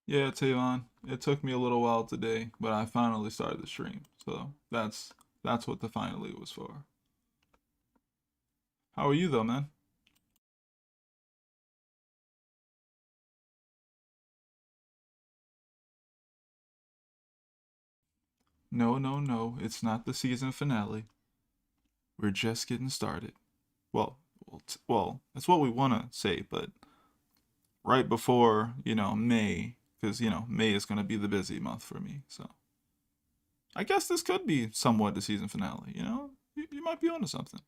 Yeah, Tavon. It took me a little while today, but I finally started the stream. So that's what the finally was for. How are you though, man? No, no, no. It's not the season finale. We're just getting started. Well, that's what we want to say, but right before, May, because, May is going to be the busy month for me. So I guess this could be somewhat the season finale, you know? You might be onto something.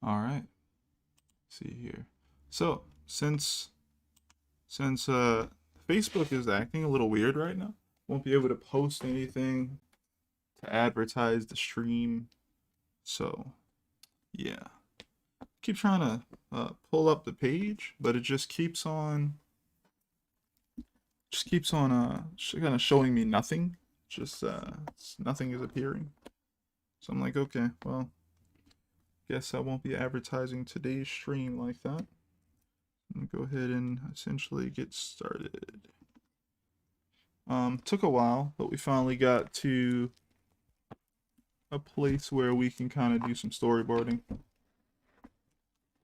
All right. See here. So, since Facebook is acting a little weird right now, won't be able to post anything to advertise the stream. So, yeah. Keep trying to pull up the page, but it just keeps on kind of showing me nothing. Just nothing is appearing. So I'm like, okay, well, guess I won't be advertising today's stream like that. I'm gonna go ahead and essentially get started. Took a while, but we finally got to a place where we can kind of do some storyboarding,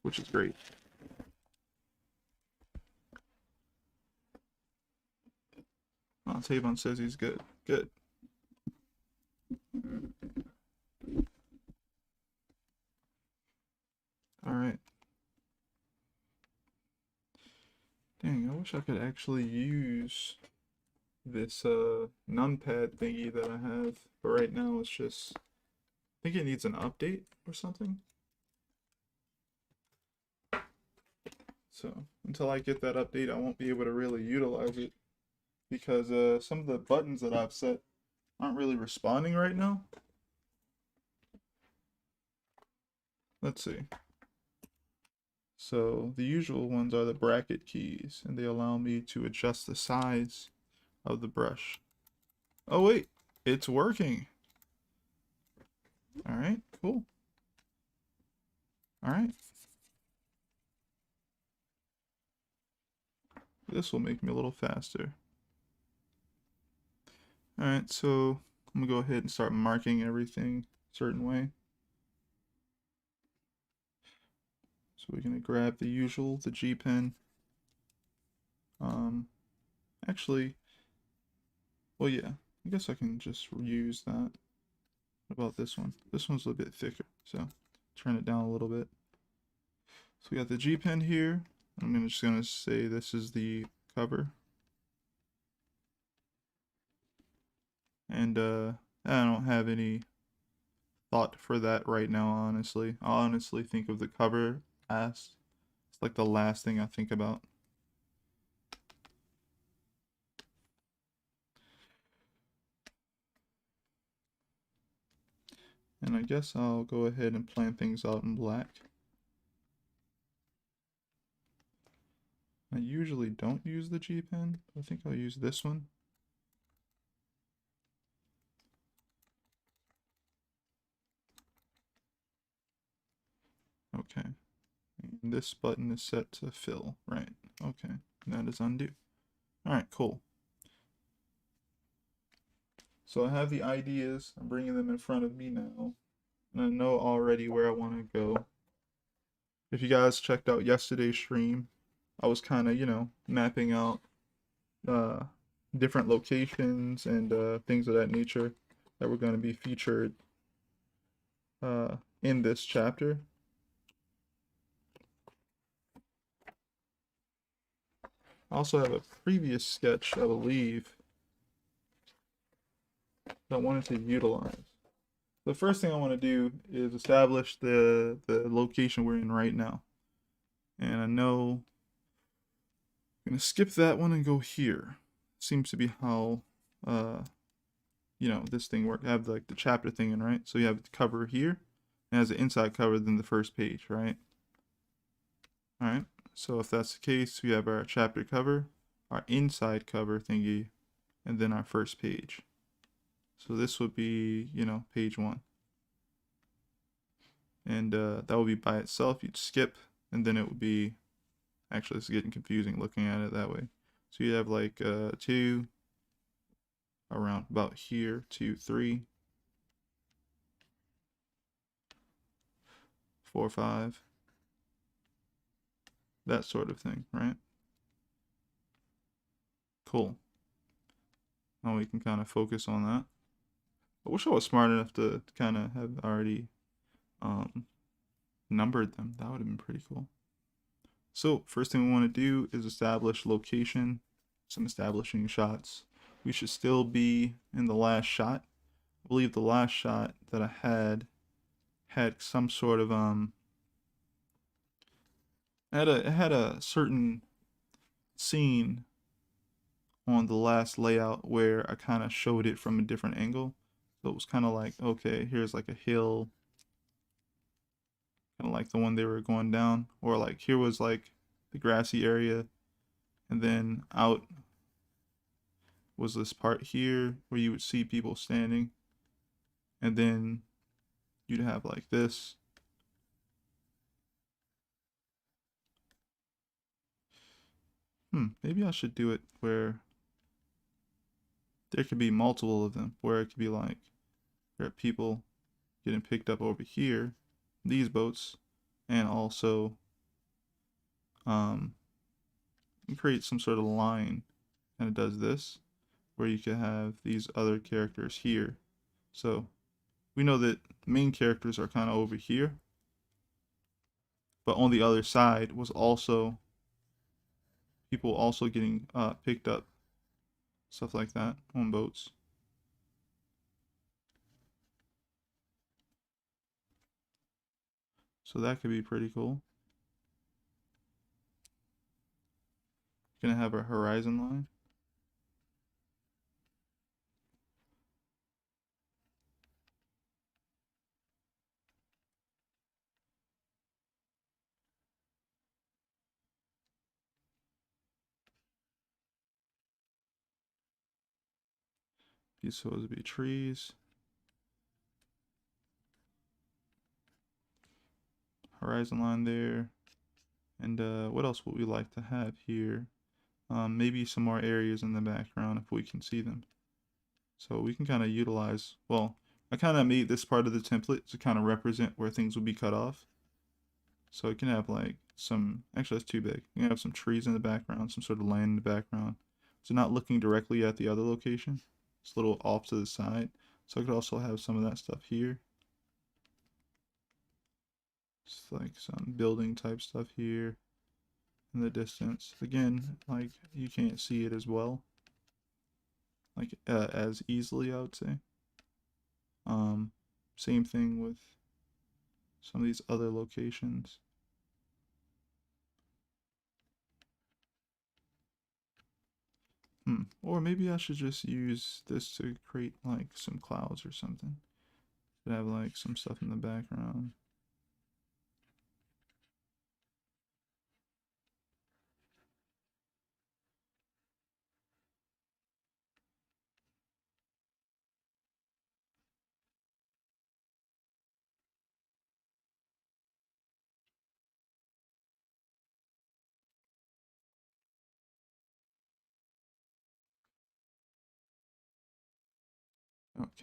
which is great. Oh, Tavon says he's good. Good. All right. Dang, I wish I could actually use this numpad thingy that I have, but right now it's just I think it needs an update or something. So until I get that update, I won't be able to really utilize it because some of the buttons that I've set aren't really responding right now. Let's see. So the usual ones are the bracket keys, and they allow me to adjust the size of the brush. Oh wait, it's working. All right, cool. All right. This will make me a little faster. All right, so I'm gonna go ahead and start marking everything a certain way. So we're gonna grab the usual, the G pen. Um, actually, well, yeah, I guess I can just use that. What about this one? This one's a bit thicker, so turn it down a little bit. So we got the G pen here. Just gonna say this is the cover. And I don't have any thought for that right now, honestly. I honestly think of the cover last. It's like the last thing I think about. And I guess I'll go ahead and plan things out in black. I usually don't use the G pen, but I think I'll use this one. Okay. And this button is set to fill, right? Okay. That is undo. Alright, cool. So I have the ideas. I'm bringing them in front of me now. and I know already where I want to go. If you guys checked out yesterday's stream, I was kind of, mapping out uh, different locations and things of that nature that were going to be featured in this chapter. I also have a previous sketch, I believe, that I wanted to utilize. The first thing I want to do is establish the location we're in right now. And I know I'm going to skip that one and go here. Seems to be how, this thing works. I have like the chapter thing in, right? So you have the cover here. And has an inside cover than the first page, right? All right. So if that's the case, we have our chapter cover, our inside cover thingy, and then our first page. So this would be, page 1. And that would be by itself. You'd skip, and then it would be, actually it's getting confusing looking at it that way. So you have like 2, around about here, 2, 3, 4, 5, that sort of thing, right? Cool. Now we can kind of focus on that. I wish I was smart enough to kind of have already numbered them. That would have been pretty cool. So first thing we want to do is establish location, some establishing shots. We should still be in the last shot. I believe the last shot that I had some sort of it had a certain scene on the last layout where I kind of showed it from a different angle. So it was kind of like, okay, here's like a hill, kind of like the one they were going down, or like here was like the grassy area, and then out was this part here where you would see people standing, and then you'd have like this. Maybe I should do it where there could be multiple of them, where it could be like there are people getting picked up over here, these boats, and also create some sort of line, and it does this, where you could have these other characters here. So we know that main characters are kind of over here, but on the other side was also people also getting picked up, stuff like that on boats. So that could be pretty cool. Gonna have a horizon line. These supposed to be trees. Horizon line there. And what else would we like to have here? Maybe some more areas in the background if we can see them. So we can kind of utilize, well, I kind of made this part of the template to kind of represent where things will be cut off. So it can have like some, actually that's too big. You can have some trees in the background, some sort of land in the background. So not looking directly at the other location. It's a little off to the side. So I could also have some of that stuff here. It's like some building type stuff here in the distance. Again, like you can't see it as well. Like as easily, I would say. Same thing with some of these other locations. Or maybe I should just use this to create like some clouds or something. Should have like some stuff in the background.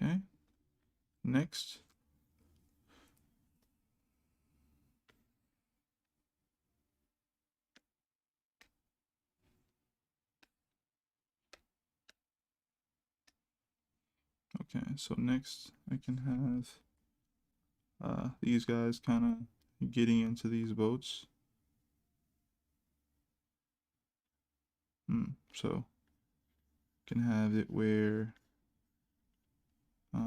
Okay. Next, Okay, so next I can have these guys kind of getting into these boats. So can have it where yeah,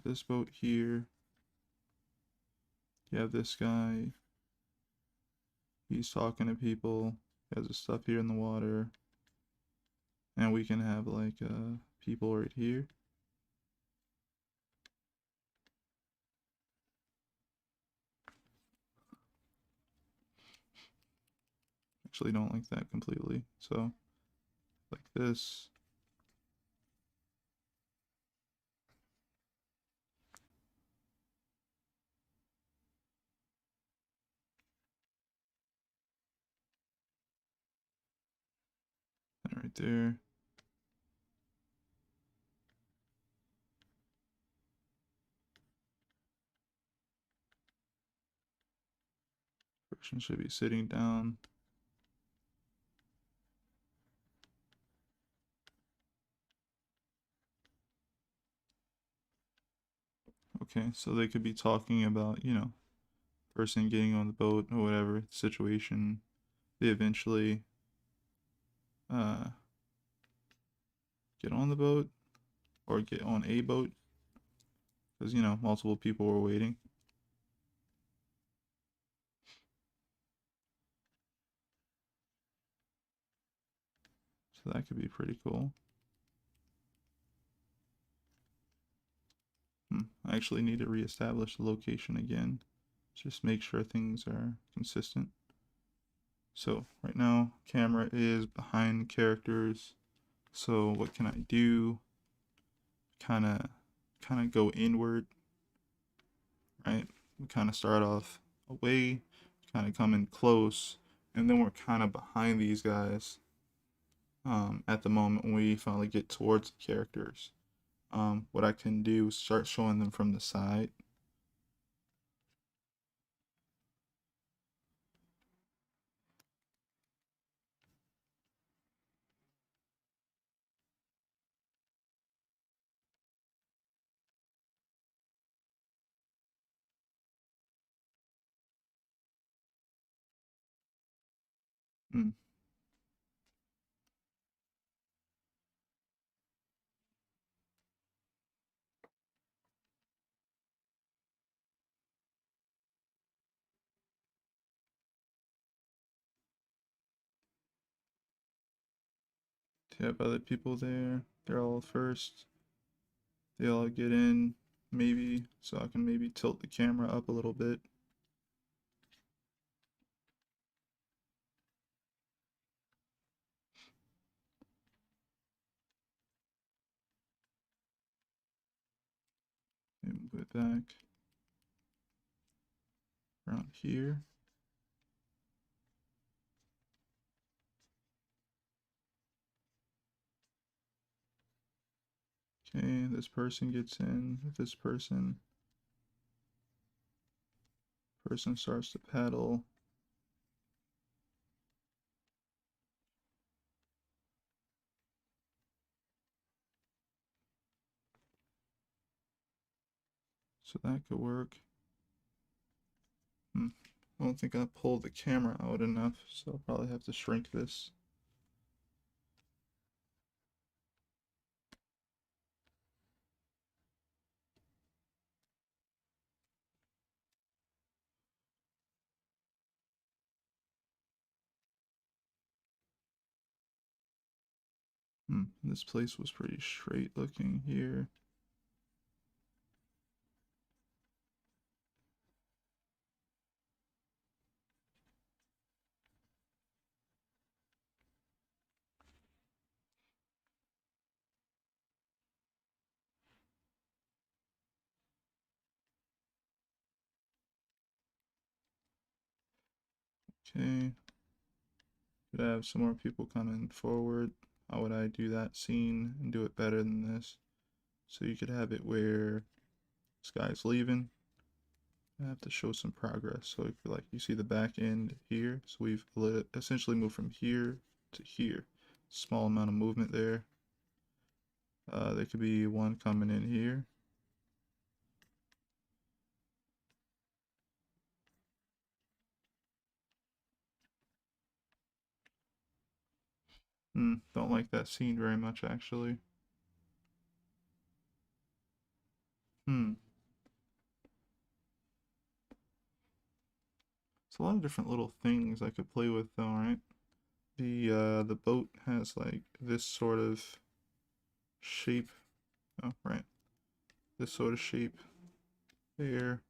this boat here. You have this guy. He's talking to people. He has his stuff here in the water. And we can have like people right here. Actually don't like that completely. So like this. And right there. Person should be sitting down. Okay, so they could be talking about, you know, person getting on the boat or whatever situation. They eventually uh, get on the boat or get on a boat because, you know, multiple people were waiting. So that could be pretty cool. I actually need to reestablish the location again. Just make sure things are consistent. So right now, camera is behind characters. So what can I do? Kind of go inward, right? We kind of start off away, kind of come in close, and then we're kind of behind these guys at the moment when we finally get towards the characters. What I can do is start showing them from the side. Mm. To have other people there, they're all first. They all get in, maybe, so I can maybe tilt the camera up a little bit. Maybe move it back around here. Okay, this person gets in. This person starts to paddle. So that could work. I don't think I pulled the camera out enough, so I'll probably have to shrink this. This place was pretty straight looking here. Okay. Could I have some more people coming forward? How would I do that scene and do it better than this? So you could have it where this guy's leaving. I have to show some progress. So like you see the back end here. So we've essentially moved from here to here. Small amount of movement there. There could be one coming in here. Don't like that scene very much, actually. Hmm. It's a lot of different little things I could play with, though, right? The boat has like this sort of shape. Oh, right. This sort of shape there.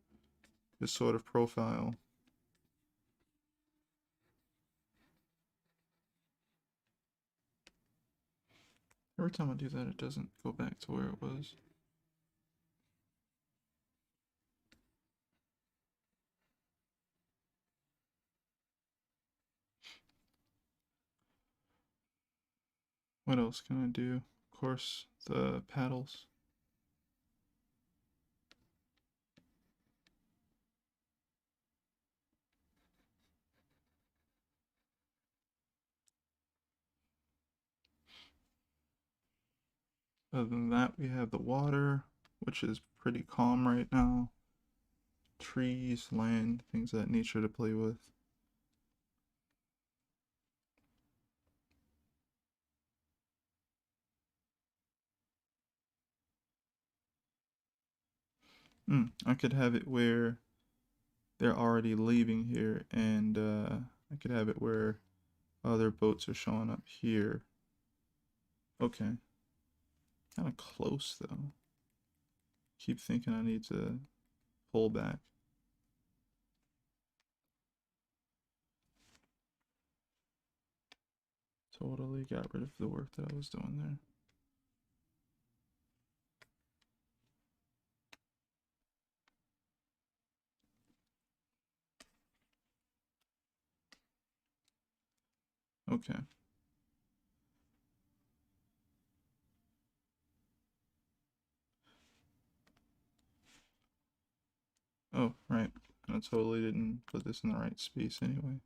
This sort of profile. Every time I do that, it doesn't go back to where it was. What else can I do? Of course, the paddles. Other than that, we have the water, which is pretty calm right now. Trees, land, things of that nature to play with. I could have it where they're already leaving here, and I could have it where other boats are showing up here. Okay. Kind of close, though. Keep thinking I need to pull back. Totally got rid of the work that I was doing there. Okay. Oh, right. I totally didn't put this in the right space anyway.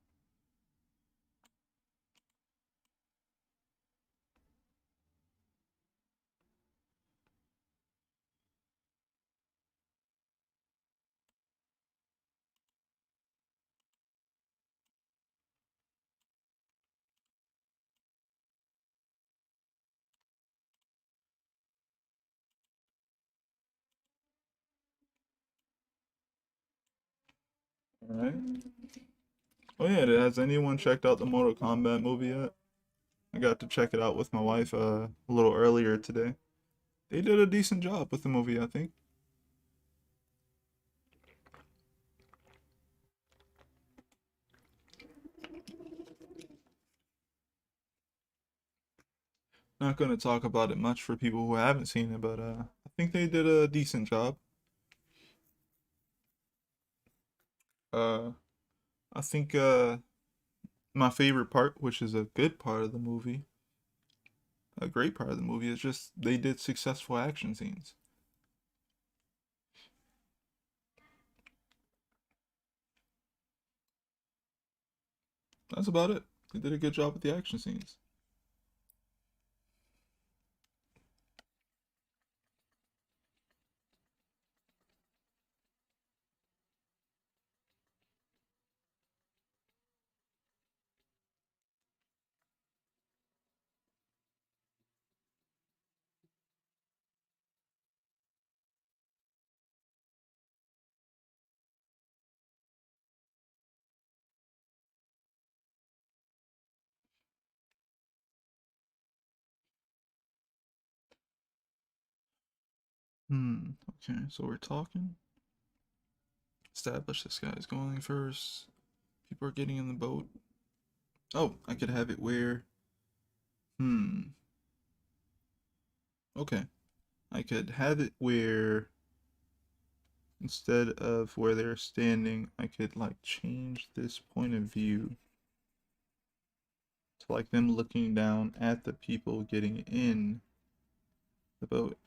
Alright. Oh yeah, has anyone checked out the Mortal Kombat movie yet? I got to check it out with my wife a little earlier today. They did a decent job with the movie, I think. Not going to talk about it much for people who haven't seen it, but I think they did a decent job. Uh, I think my favorite part, which is a good part of the movie, a great part of the movie, is just they did successful action scenes. That's about it. They did a good job with the action scenes. Okay, so we're talking. Establish this guy's going first. People are getting in the boat. Oh, I could have it where. Hmm. Okay. I could have it where instead of where they're standing, I could like change this point of view to like them looking down at the people getting in the boat.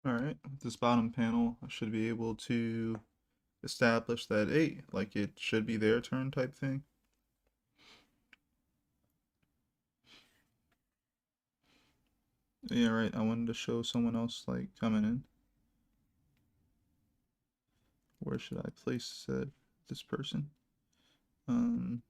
Alright, with this bottom panel, I should be able to establish that, hey, like it should be their turn type thing. Yeah, right, I wanted to show someone else like coming in. Where should I place said this person? Um,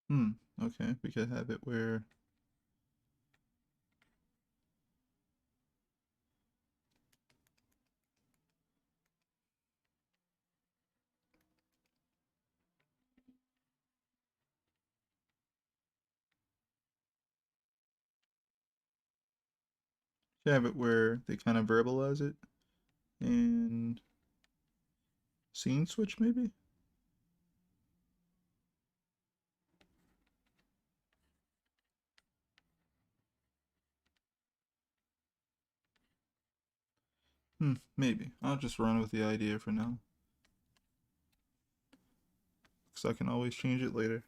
hmm, okay, we could have it where, they kind of verbalize it and scene switch maybe? Maybe. I'll just run with the idea for now. Because I can always change it later.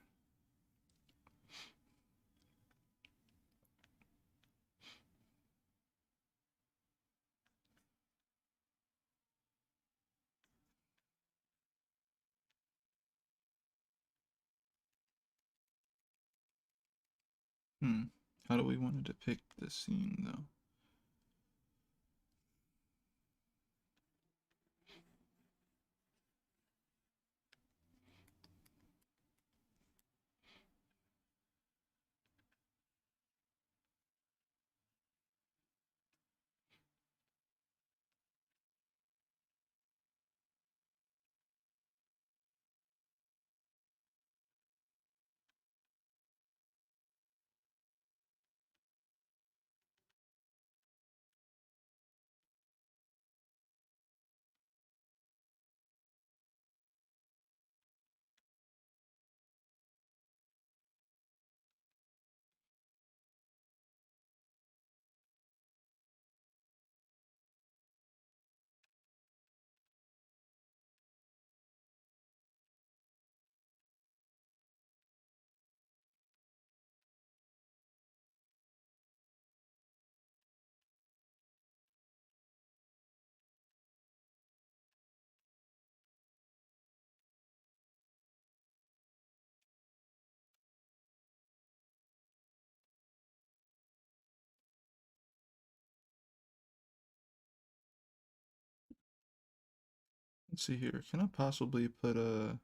How do we want to depict this scene though? Let's see here. Can I possibly put a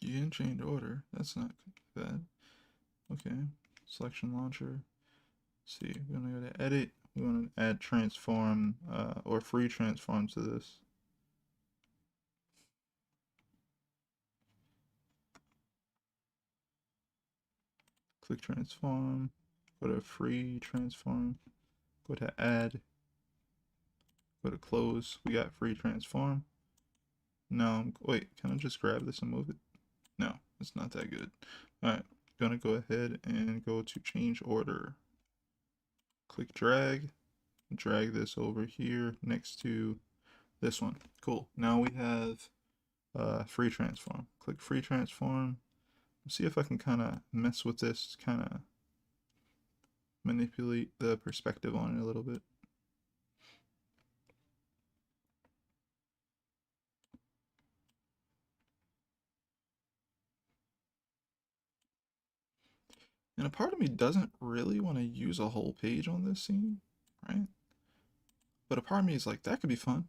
you can change order. That's not bad. Okay. Selection launcher. Let's see, we're gonna go to edit. We want to add transform or free transform to this. Click transform. Go to free transform. Go to add. Go to close. We got free transform. No, wait, can I just grab this and move it? No, it's not that good. Alright, gonna go ahead and go to change order. Click drag. Drag this over here next to this one. Cool. Now we have free transform. Click free transform. See if I can kind of mess with this, kind of manipulate the perspective on it a little bit. And a part of me doesn't really want to use a whole page on this scene, right? But a part of me is like, that could be fun.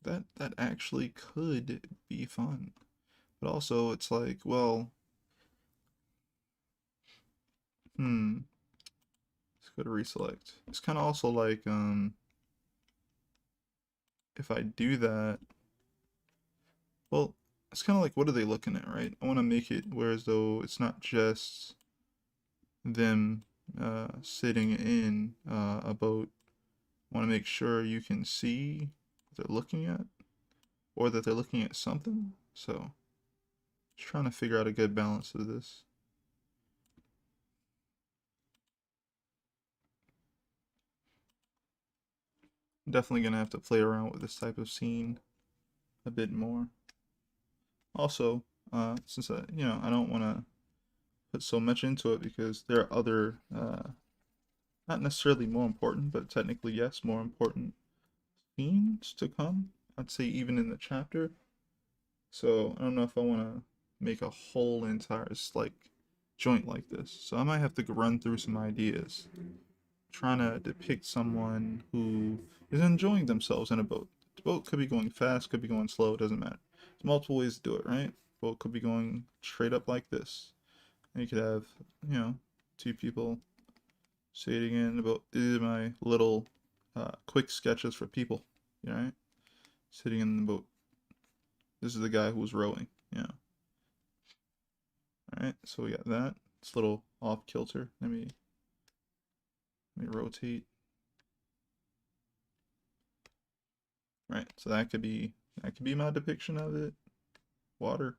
That actually could be fun. But also it's like, well, let's go to reselect. It's kind of also like, if I do that, well, it's kind of like, what are they looking at, right? I want to make it where as though it's not just them sitting in a boat, want to make sure you can see what they're looking at, or that they're looking at something. So just trying to figure out a good balance of this. I'm definitely gonna have to play around with this type of scene a bit more. Also, since I don't want to put so much into it because there are other, not necessarily more important, but technically yes, more important scenes to come. I'd say even in the chapter. So I don't know if I want to make a whole entire like joint like this. So I might have to run through some ideas, trying to depict someone who is enjoying themselves in a boat. The boat could be going fast, could be going slow, it doesn't matter. There's multiple ways to do it, right? Boat could be going straight up like this. And you could have, two people sitting in the boat. These are my little quick sketches for people, right? Sitting in the boat. This is the guy who was rowing, Alright, so we got that. It's a little off kilter. Let me rotate. Right, so that could be my depiction of it. Water.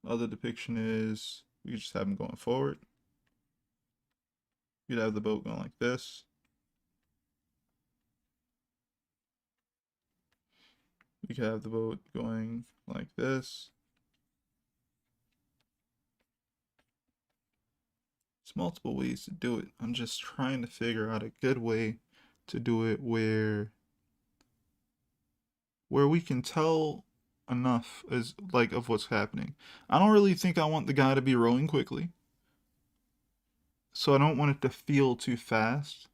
Other depiction is we could just have them going forward. You could have the boat going like this. We could have the boat going like this. There's multiple ways to do it. I'm just trying to figure out a good way to do it where we can tell enough as like of what's happening. I don't really think I want the guy to be rowing quickly. So I don't want it to feel too fast.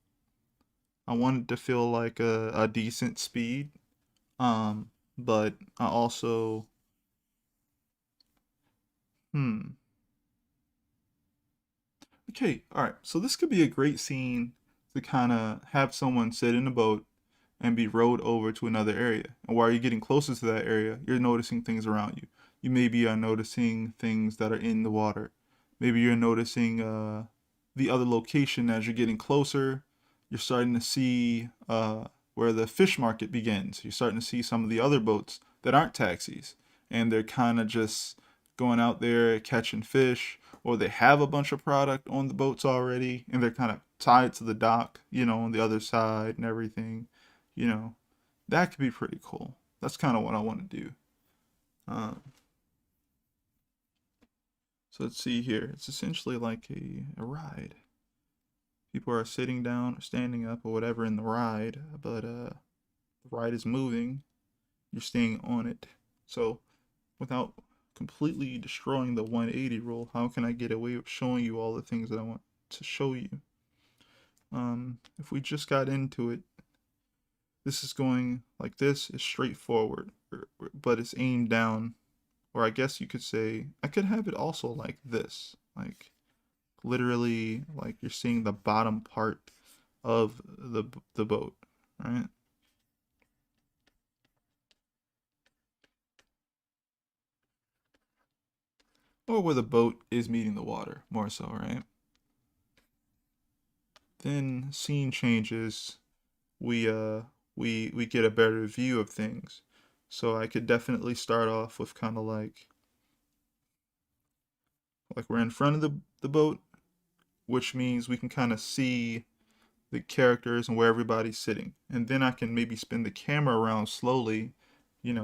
I want it to feel like a decent speed. But I also hmm. Okay, alright. So this could be a great scene to kind of have someone sit in a boat and be rowed over to another area. And while you're getting closer to that area, you're noticing things around you. You maybe are noticing things that are in the water. Maybe you're noticing the other location as you're getting closer. You're starting to see where the fish market begins. You're starting to see some of the other boats that aren't taxis. And they're kind of just going out there catching fish, or they have a bunch of product on the boats already and they're kind of tied to the dock, on the other side and everything you know, that could be pretty cool. That's kind of what I want to do. Um, so let's see here. It's essentially like a ride. People are sitting down or standing up or whatever in the ride, but the ride is moving. You're staying on it. So without completely destroying the 180 rule, how can I get away with showing you all the things that I want to show you? If we just got into it, this is going like this is straightforward, but it's aimed down. Or I guess you could say, I could have it also like this. Like, literally, like you're seeing the bottom part of the boat, right? Or where the boat is meeting the water, more so, right? Then scene changes, we we get a better view of things. So I could definitely start off with kind of like we're in front of the boat, which means we can kind of see the characters and where everybody's sitting. And then I can maybe spin the camera around slowly,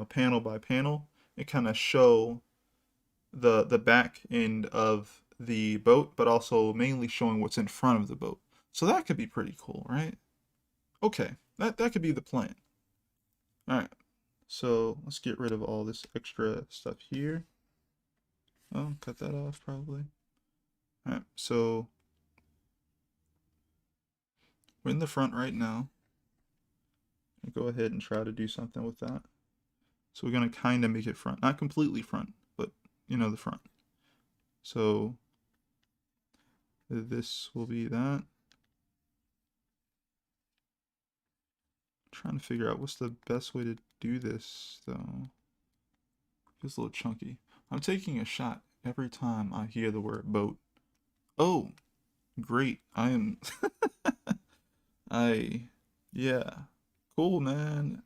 panel by panel, and kind of show the back end of the boat, but also mainly showing what's in front of the boat. So that could be pretty cool, right? Okay, that could be the plan. All right, so let's get rid of all this extra stuff here. Oh, cut that off probably. All right, so we're in the front right now. Go ahead and try to do something with that. So we're gonna kind of make it front, not completely front, but the front. So this will be that. Trying to figure out what's the best way to do this though. Feels a little chunky. I'm taking a shot every time I hear the word boat. Oh, great. I am I Yeah. Cool, man.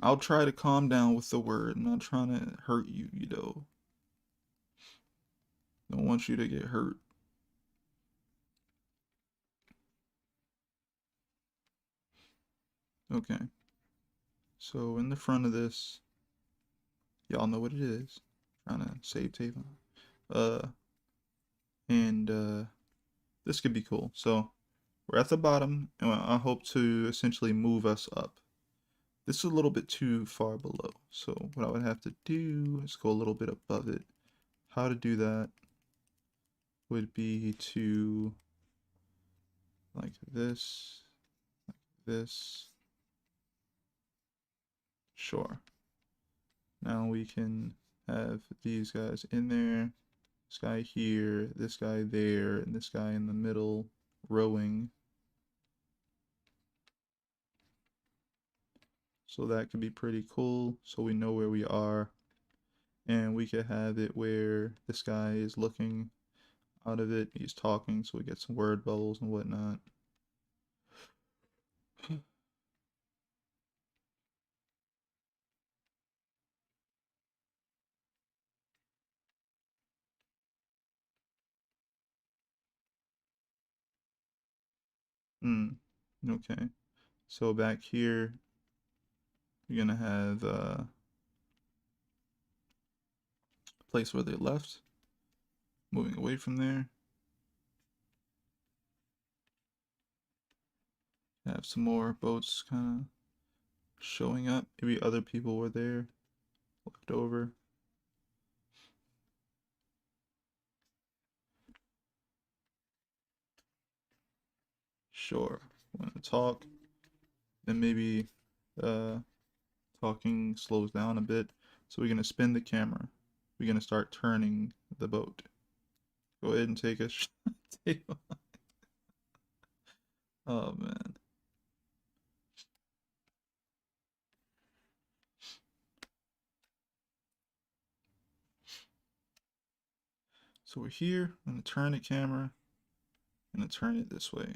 I'll try to calm down with the word. I'm not trying to hurt you, you know. Don't want you to get hurt. Okay. So in the front of this, y'all know what it is. Trying to save Tavon. Uh, and this could be cool. So we're at the bottom, and I hope to essentially move us up. This is a little bit too far below. So what I would have to do is go a little bit above it. How to do that would be to like this. Sure. Now we can have these guys in there. This guy here, this guy there, and this guy in the middle rowing. So that could be pretty cool. So we know where we are. And we could have it where this guy is looking out of it. He's talking, so we get some word bubbles and whatnot. Hmm. Okay. So back here, you're gonna have a place where they left. Moving away from there. Have some more boats kind of showing up. Maybe other people were there, left over. Sure. Want to talk? Then maybe uh, talking slows down a bit. So we're gonna spin the camera. We're gonna start turning the boat. Go ahead and take a shot. Oh man. So we're here. I'm gonna turn the camera. I'm gonna turn it this way.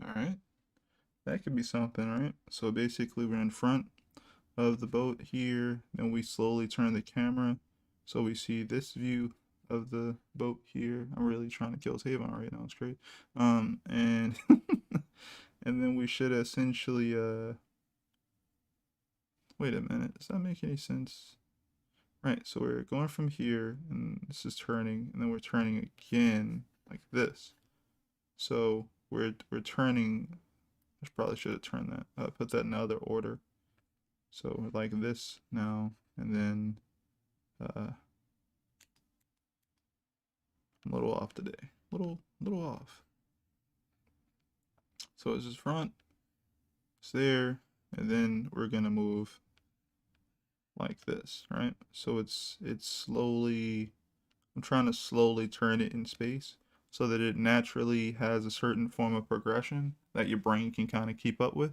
All right. That could be something, right? So basically, we're in front of the boat here. Then we slowly turn the camera so we see this view of the boat here. I'm really trying to kill Tavon right now. It's great. And and then we should essentially wait a minute. Does that make any sense? Right. So we're going from here, and this is turning, and then we're turning again like this. So we're turning I probably should have turned that, put that in other order. So like this now, and then I'm a little off today. Little off. So it's just front, it's there, and then we're gonna move like this, right? So it's slowly, I'm trying to slowly turn it in space so that it naturally has a certain form of progression that your brain can kind of keep up with.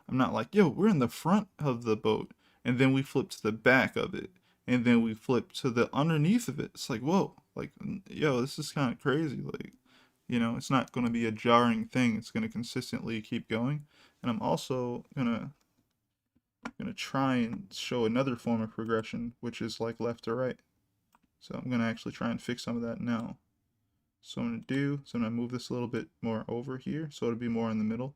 I'm not like, yo, we're in the front of the boat, and then we flip to the back of it, and then we flip to the underneath of it. It's like, whoa, like, yo, this is kind of crazy. Like, it's not going to be a jarring thing. It's going to consistently keep going. And I'm also gonna try and show another form of progression, which is like left to right. So I'm gonna actually try and fix some of that now. So I'm gonna move this a little bit more over here, so it'll be more in the middle.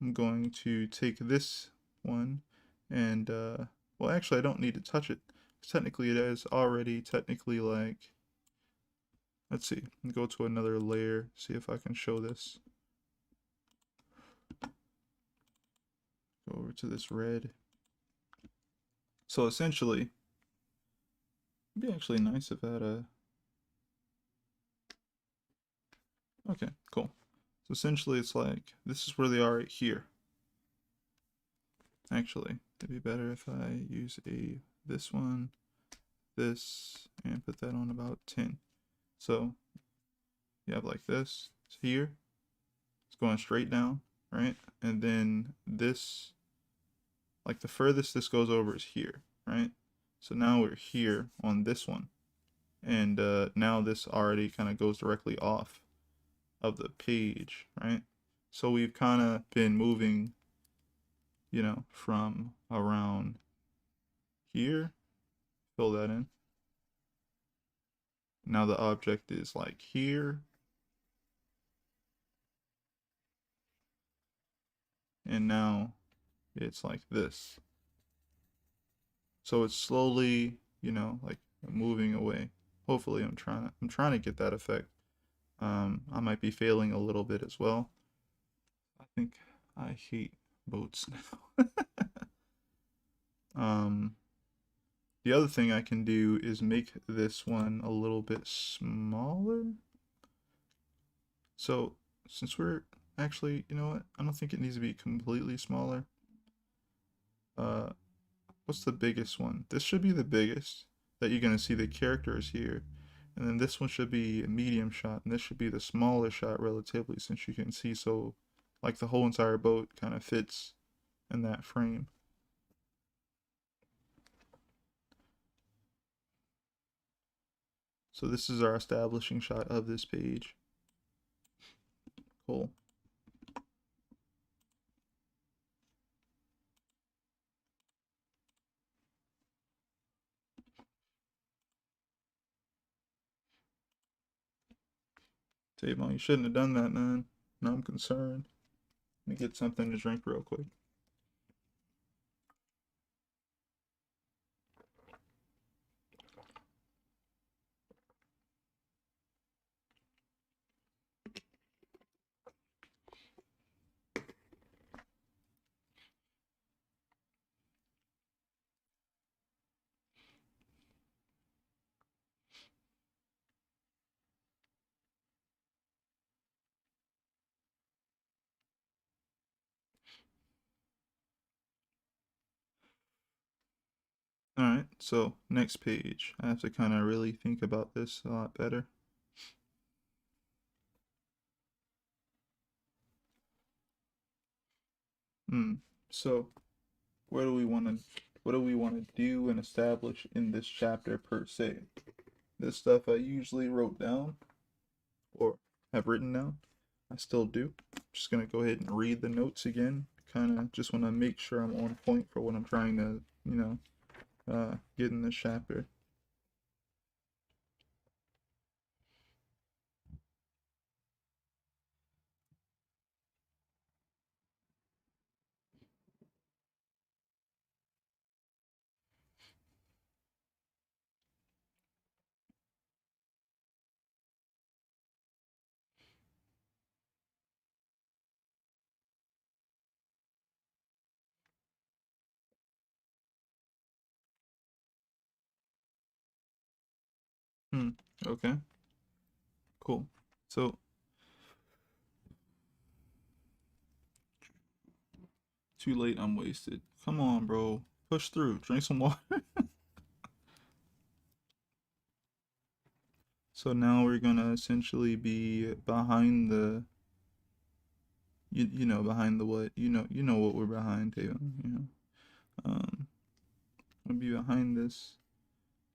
I'm going to take this one and, well, actually I don't need to touch it, because technically it is already technically like, let's see, go to another layer, see if I can show this. Go over to this red. So essentially, it'd be actually nice if I had a, okay, cool. So essentially it's like, this is where they are right here. Actually, it'd be better if I use this one, this, and put that on about 10. So you have like this, it's here, it's going straight down, right? And then this, like the furthest this goes over is here, right? So now we're here on this one. And now this already kind of goes directly off of the page, right? So we've kind of been moving, from around here, fill that in. Now the object is like here. And now it's like this. So it's slowly, like moving away. Hopefully I'm trying to get that effect. I might be failing a little bit as well. I think I hate boats now. The other thing I can do is make this one a little bit smaller. So since we're actually, you know what? I don't think it needs to be completely smaller. What's the biggest one? This should be the biggest that you're gonna see the characters here. And then this one should be a medium shot, and this should be the smaller shot relatively, since you can see so like the whole entire boat kind of fits in that frame. So this is our establishing shot of this page. Cool. Tavon, you shouldn't have done that, man. Now I'm concerned. Let me get something to drink real quick. Alright, so next page. I have to kind of really think about this a lot better. So what do we want to do and establish in this chapter per se? This stuff I usually wrote down or have written down. I still do. Just gonna go ahead and read the notes again. Kind of just want to make sure I'm on point for what I'm trying to, get in this chapter. Okay. Cool. So, too late, I'm wasted. Come on, bro. Push through. Drink some water. So now we're gonna essentially be behind the you know behind the what? You know what we're behind, Taylor, you know. Um I'll be behind this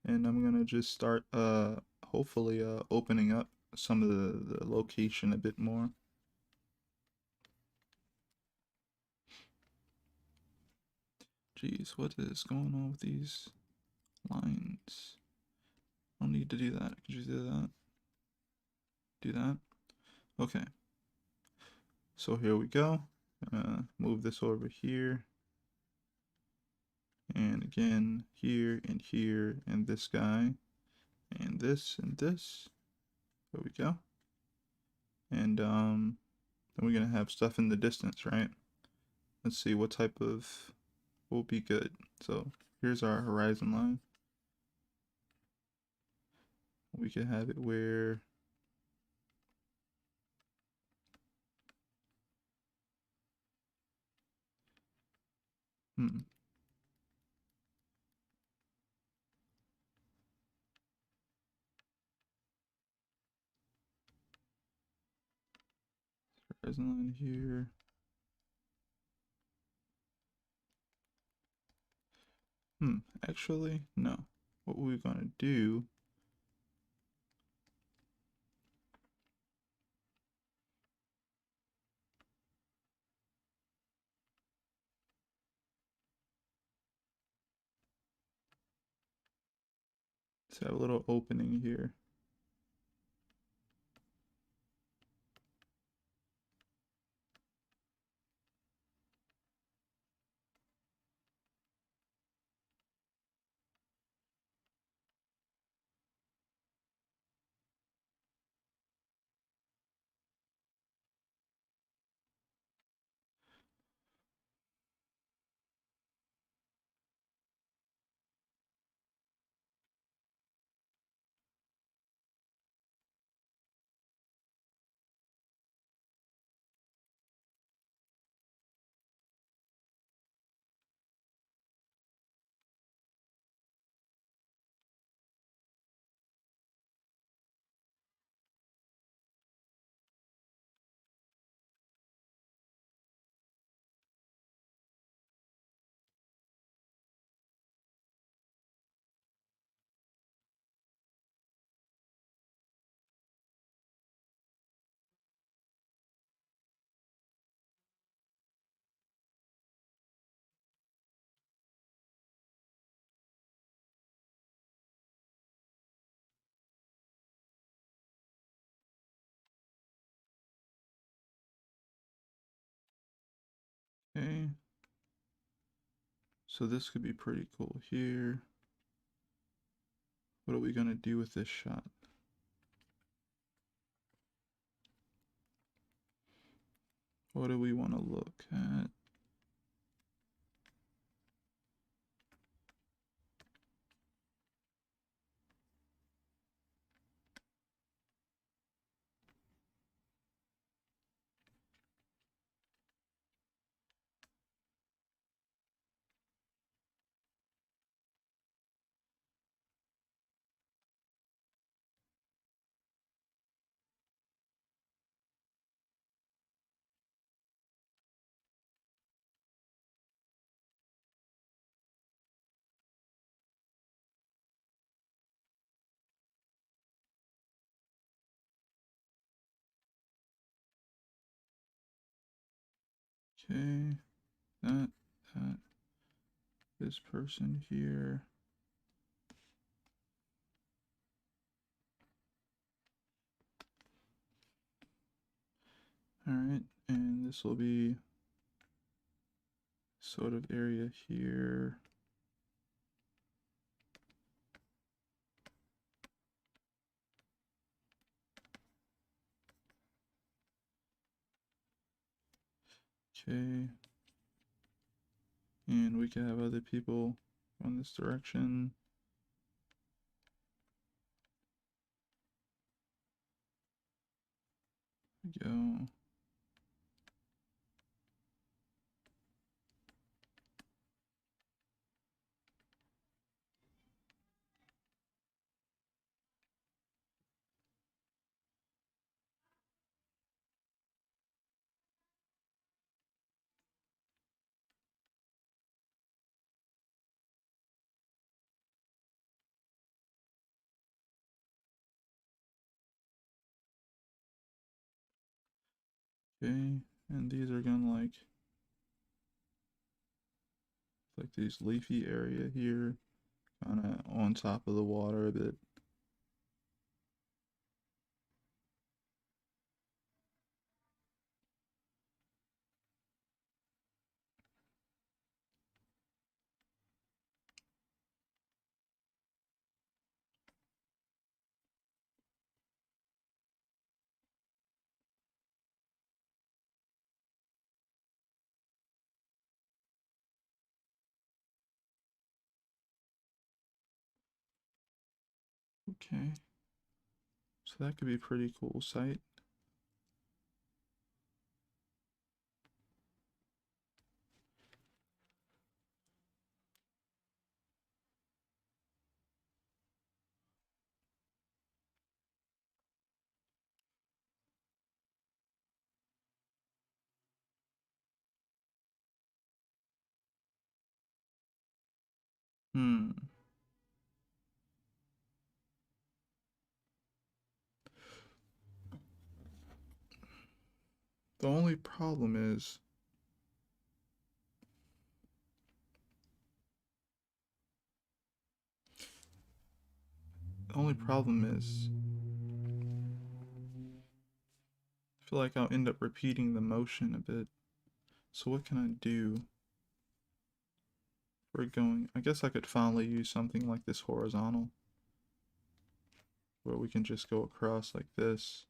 and I'm gonna just start hopefully opening up some of the location a bit more. Jeez, what is going on with these lines? I don't need to do that. Could you do that? Do that? Okay. So here we go. Move this over here. And again, here and this guy. And this and this. There we go. And then we're gonna have stuff in the distance, right? Let's see what type of will be good. So here's our horizon line. We could have it where horizon line here. Actually, no. What we're gonna do is have a little opening here. Okay. So this could be pretty cool here. What are we gonna do with this shot? What do we want to look at? Okay, that, that, this person here. All right, and this will be sort of area here. Okay. And we can have other people on this direction. we go. Okay, and these are gonna like these leafy area here, kind of on top of the water a bit. Okay, so that could be a pretty cool sight. Hmm. The only problem is the only problem is I feel like I'll end up repeating the motion a bit. So what can I do? We're going, I guess I could finally use something like this horizontal, where we can just go across like this.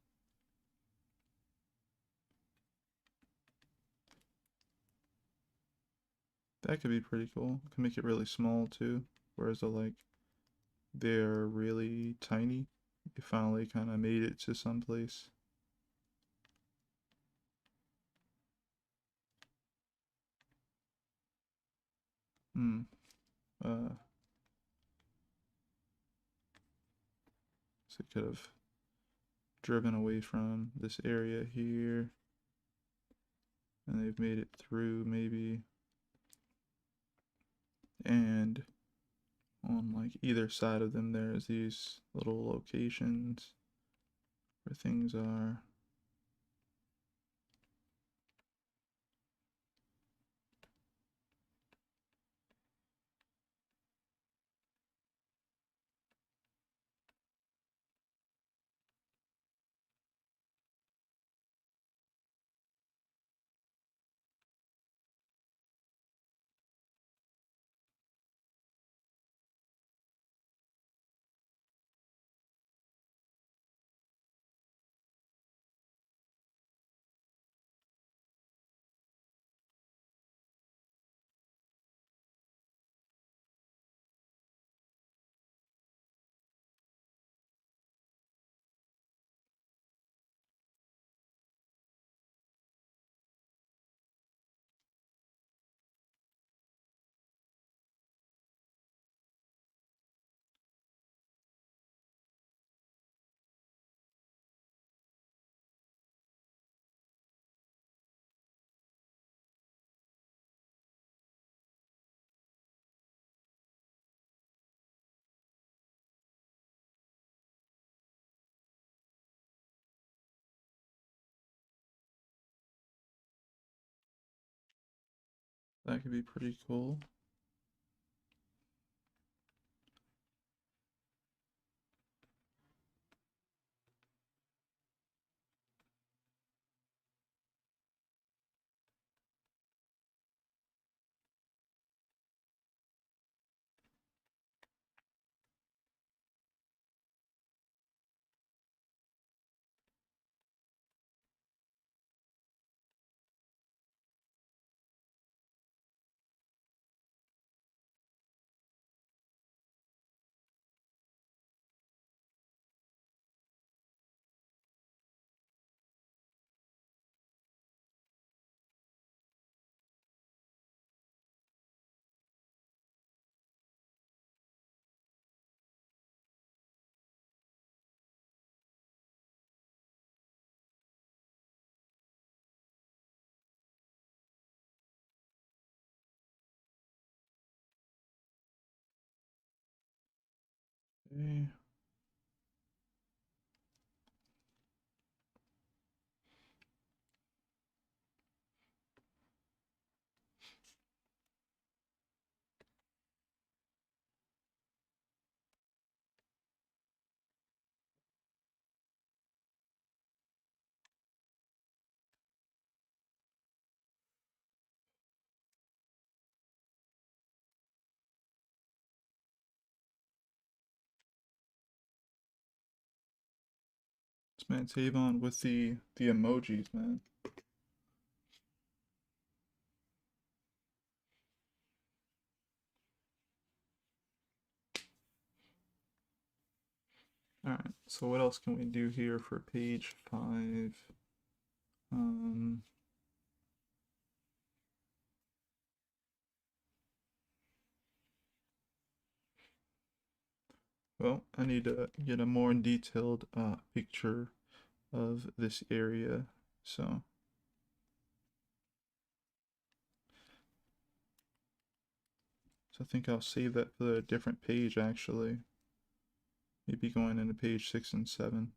That could be pretty cool. Can make it really small too, whereas they're really tiny. They finally kind of made it to someplace. Hmm. Uh, so it could have driven away from this area here, and they've made it through maybe. And on like either side of them, there's these little locations where things are. That could be pretty cool. Okay. This man Tavon with the emojis, man. Alright, so what else can we do here for page 5? Um, well, I need to get a more detailed picture of this area, so I think I'll save that for a different page actually. Maybe going into page 6 and 7.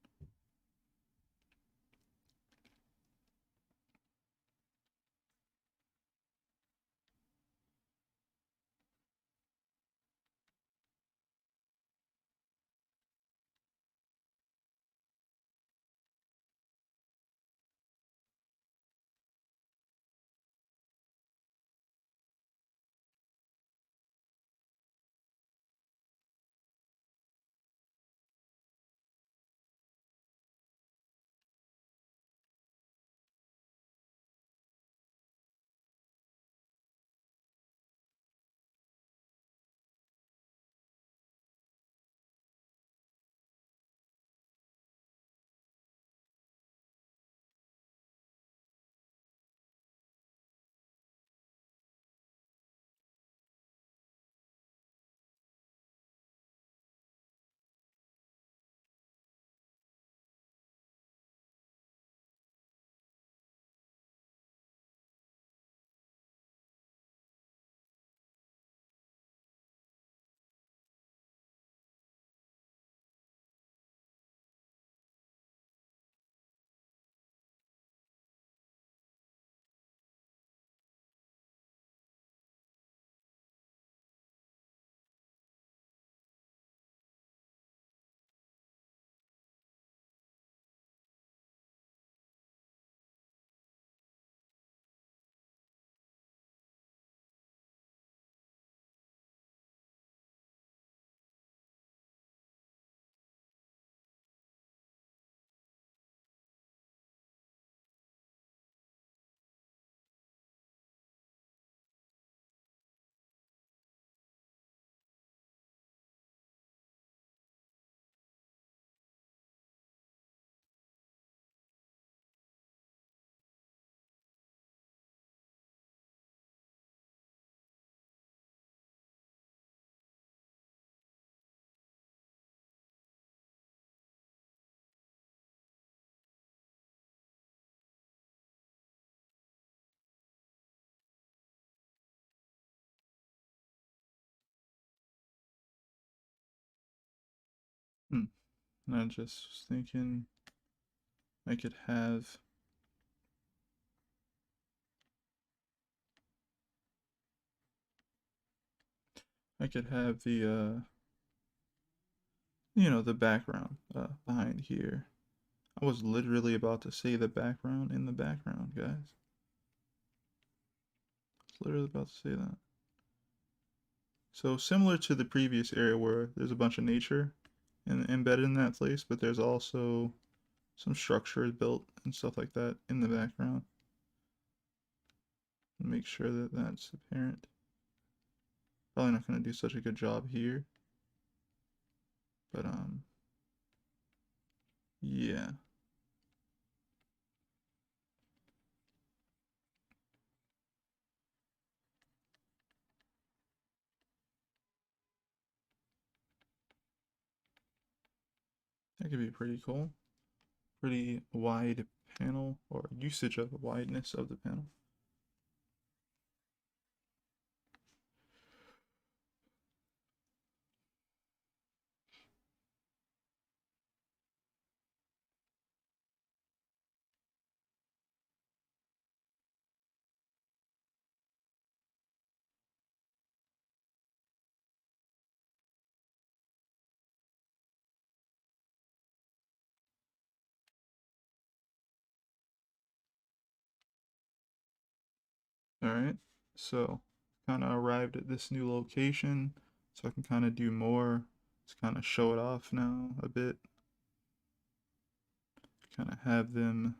Hmm. And I just was thinking I could have the the background behind here. I was literally about to say the background in the background, guys. I was literally about to say that. So similar to the previous area where there's a bunch of nature embedded in that place, but there's also some structures built and stuff like that in the background. Make sure that that's apparent. Probably not going to do such a good job here, but yeah. That could be pretty cool. Pretty wide panel or usage of the wideness of the panel. Alright, so kind of arrived at this new location, so I can kind of do more. Just kind of show it off now a bit. Kind of have them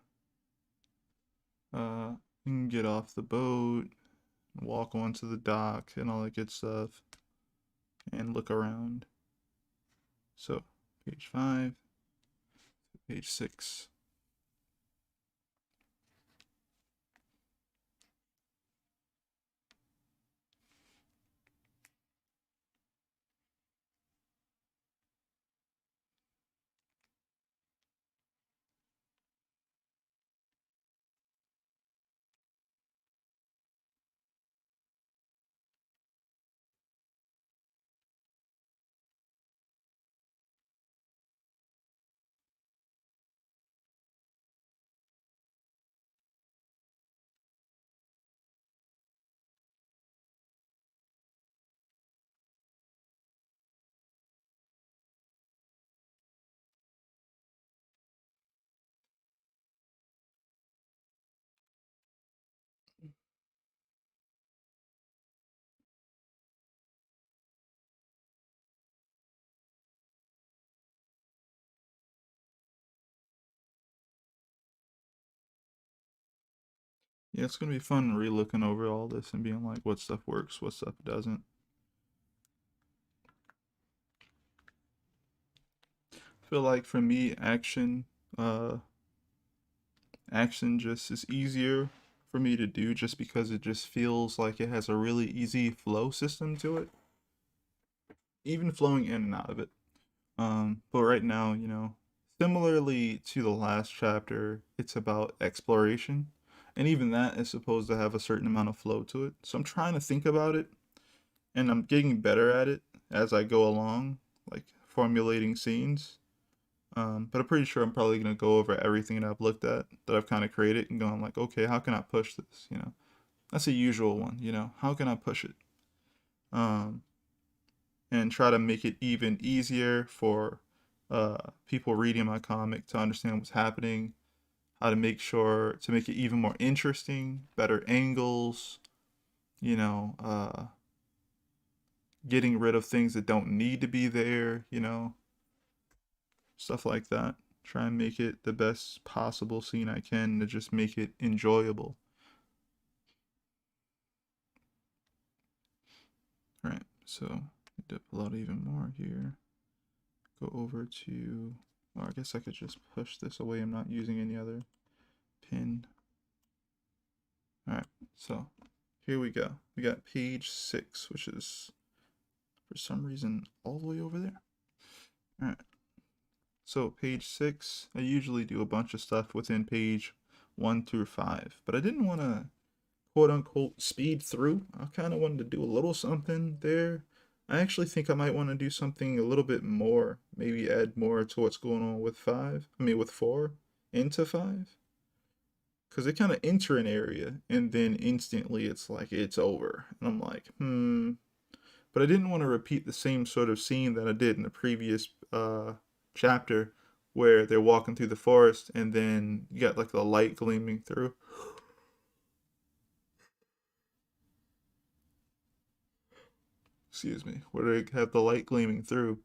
get off the boat, walk onto the dock, and all that good stuff, and look around. So, page 5, page 6. Yeah, it's gonna be fun re-looking over all this and being like, what stuff works, what stuff doesn't. I feel like for me, uh, action just is easier for me to do just because it just feels like it has a really easy flow system to it, even flowing in and out of it. But right now, similarly to the last chapter, it's about exploration, and even that is supposed to have a certain amount of flow to it. So I'm trying to think about it, and I'm getting better at it as I go along, like formulating scenes. But I'm pretty sure I'm probably gonna go over everything that I've looked at, that I've kind of created, and going like, okay, how can I push this? That's a usual one. How can I push it? Um, and try to make it even easier for people reading my comic to understand what's happening. How to make sure to make it even more interesting, better angles. You know, getting rid of things that don't need to be there. Stuff like that. Try and make it the best possible scene I can to just make it enjoyable. All right, so need to pull out even more here. Go over to, I guess I could just push this away. I'm not using any other pin. All right, so here we go. We got page 6, which is for some reason all the way over there. All right, so page 6, I usually do a bunch of stuff within page 1 through 5, but I didn't want to quote unquote speed through. I kind of wanted to do a little something there. I actually think I might want to do something a little bit more, maybe add more to what's going on with with 4 into 5. Because they kind of enter an area and then instantly it's like it's over. And I'm like, But I didn't want to repeat the same sort of scene that I did in the previous chapter where they're walking through the forest and then you got like the light gleaming through. Excuse me, where they have the light gleaming through.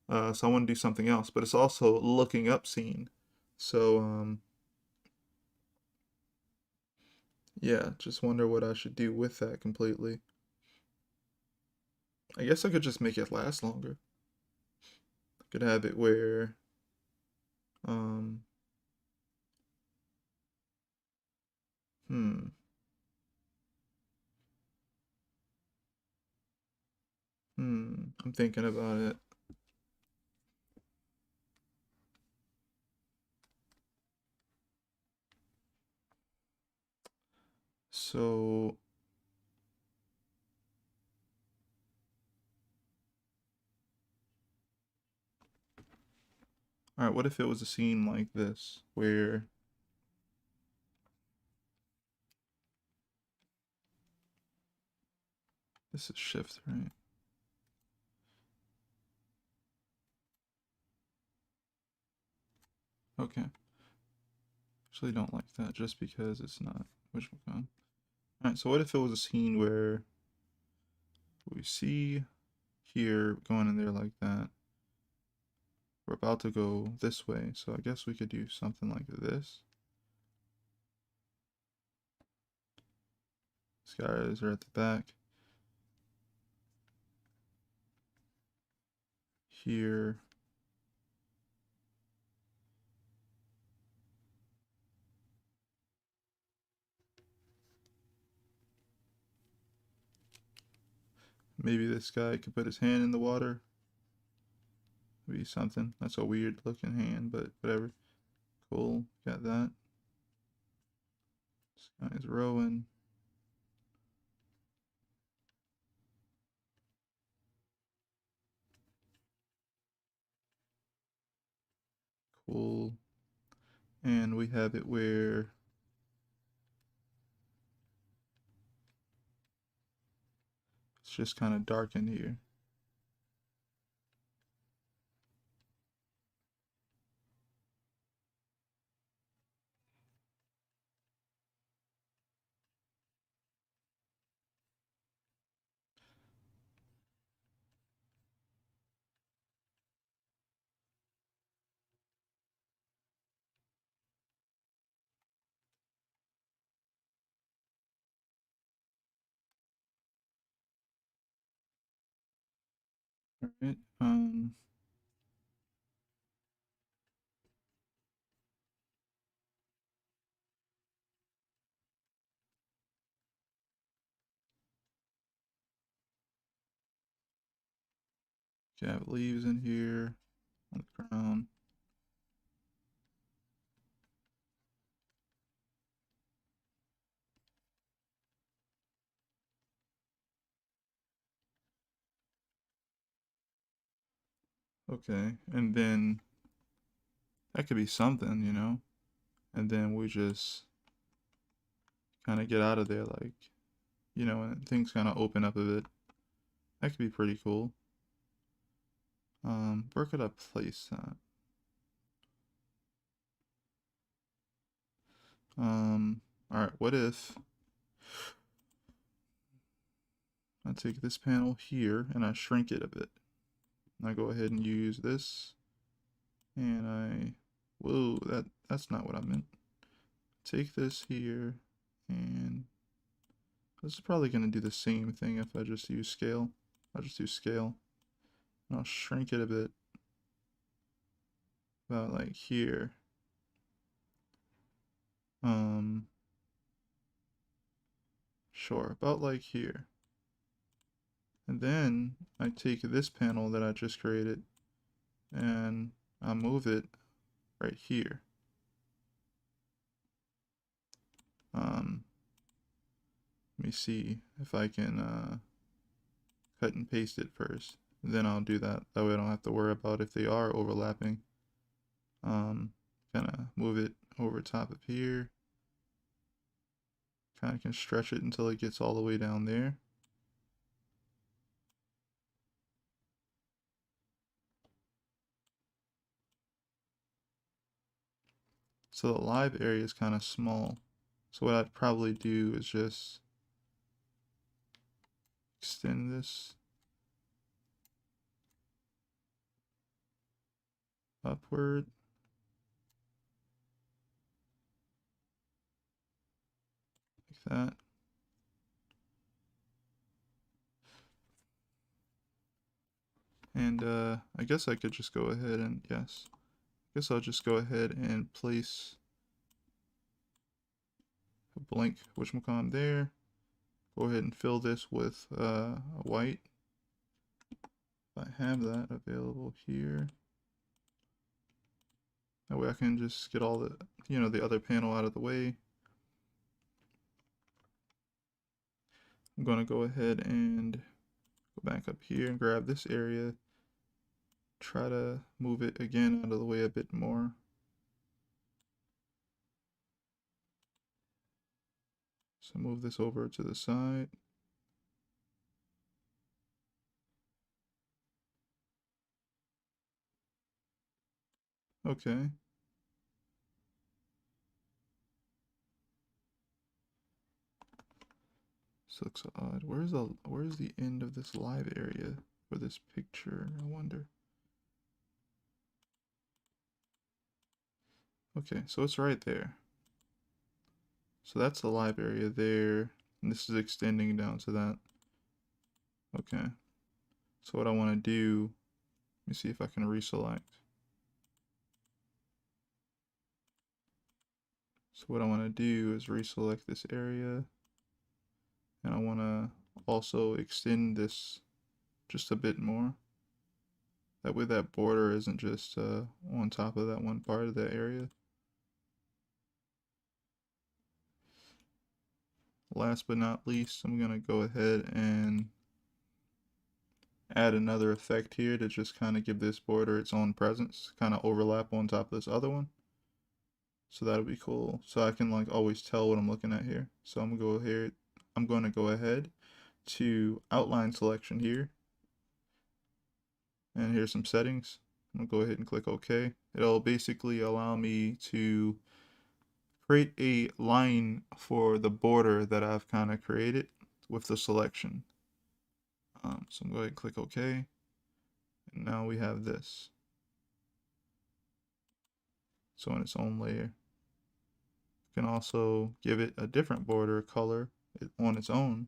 So I want to do something else, but it's also looking up scene. So yeah, just wonder what I should do with that completely. I guess I could just make it last longer. I could have it where um hmm I'm thinking about it. So all right, what if it was a scene like this where this is shift, right? Okay. Actually don't like that just because it's not which one. Alright, so what if it was a scene where we see here going in there like that? We're about to go this way, so I guess we could do something like this. These guys are at the back. Here. Maybe this guy could put his hand in the water. Maybe something. That's a weird looking hand, but whatever. Cool. Got that. This guy's rowing. Cool. And we have it where it's just kind of dark in here. Alright. Okay, I have leaves in here on the ground. Okay, and then that could be something, you know? And then we just kind of get out of there, like, you know, and things kind of open up a bit. That could be pretty cool. Where could I place that? Alright, what if I take this panel here and I shrink it a bit? And I go ahead and use this, and whoa, that's not what I meant. Take this here, and this is probably going to do the same thing if I just use scale. I'll just do scale, and I'll shrink it a bit, about like here. Sure, about like here. And then I take this panel that I just created and I move it right here. Let me see if I can cut and paste it first. Then I'll do that. That way I don't have to worry about if they are overlapping. Kind of move it over top of here. Kind of can stretch it until it gets all the way down there. So the live area is kind of small. So what I'd probably do is just extend this upward. Like that. And I guess I could just go ahead and, yes. I guess I'll just go ahead and place a blank whatchamacallit there. Go ahead and fill this with a white. If I have that available here. That way I can just get all the, you know, the other panel out of the way. I'm going to go ahead and go back up here and grab this area. Try to move it again out of the way a bit more. So move this over to the side. Okay. looks so odd. Where's the end of this live area for this picture? I wonder. Okay, so it's right there. So that's the live area there, and this is extending down to that. Okay. So what I want to do, let me see if I can reselect. So what I want to do is reselect this area, and I want to also extend this just a bit more. That way that border isn't just on top of that one part of that area. Last but not least, I'm going to go ahead and add another effect here to just kind of give this border its own presence, kind of overlap on top of this other one. So that'll be cool. So I can like always tell what I'm looking at here. So I'm going to go ahead to outline selection here. And here's some settings. I'm going to go ahead and click OK. It'll basically allow me to create a line for the border that I've kind of created with the selection. So I'm going to click OK. And now we have this. So in its own layer. You can also give it a different border color on its own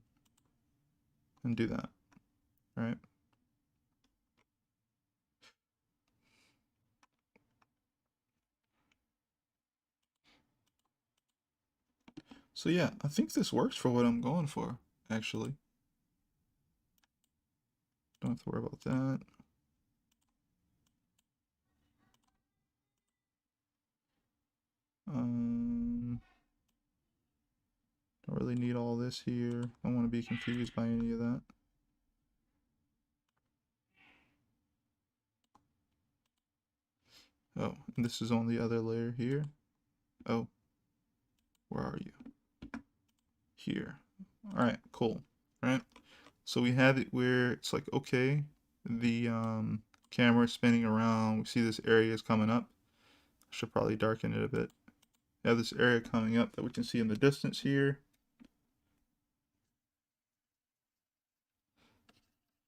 and do that, right? So yeah, I think this works for what I'm going for, actually. Don't have to worry about that. Don't really need all this here. Don't want to be confused by any of that. Oh, and this is on the other layer here. Oh, where are you? Here. All right, cool. All right. So we have it where it's like, okay, the camera is spinning around. We see this area is coming up. I should probably darken it a bit. We have this area coming up that we can see in the distance here.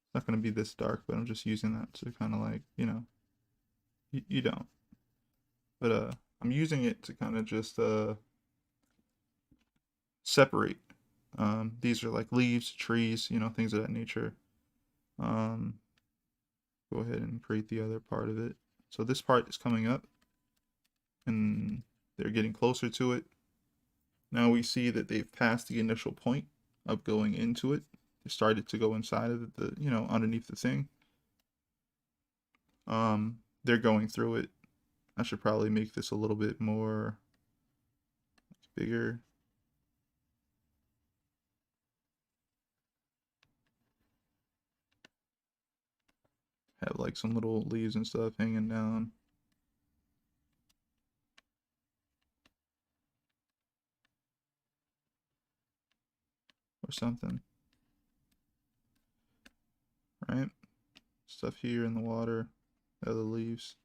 It's not going to be this dark, but I'm just using that to kind of like, you know, you don't. But I'm using it to kind of just separate. These are like leaves, trees, you know, things of that nature. Go ahead and create the other part of it. So this part is coming up and they're getting closer to it. Now we see that they've passed the initial point of going into it. They started to go inside of the, you know, underneath the thing. They're going through it. I should probably make this a little bit more bigger. Have like some little leaves and stuff hanging down. Or something. Right? Stuff here in the water. Other leaves.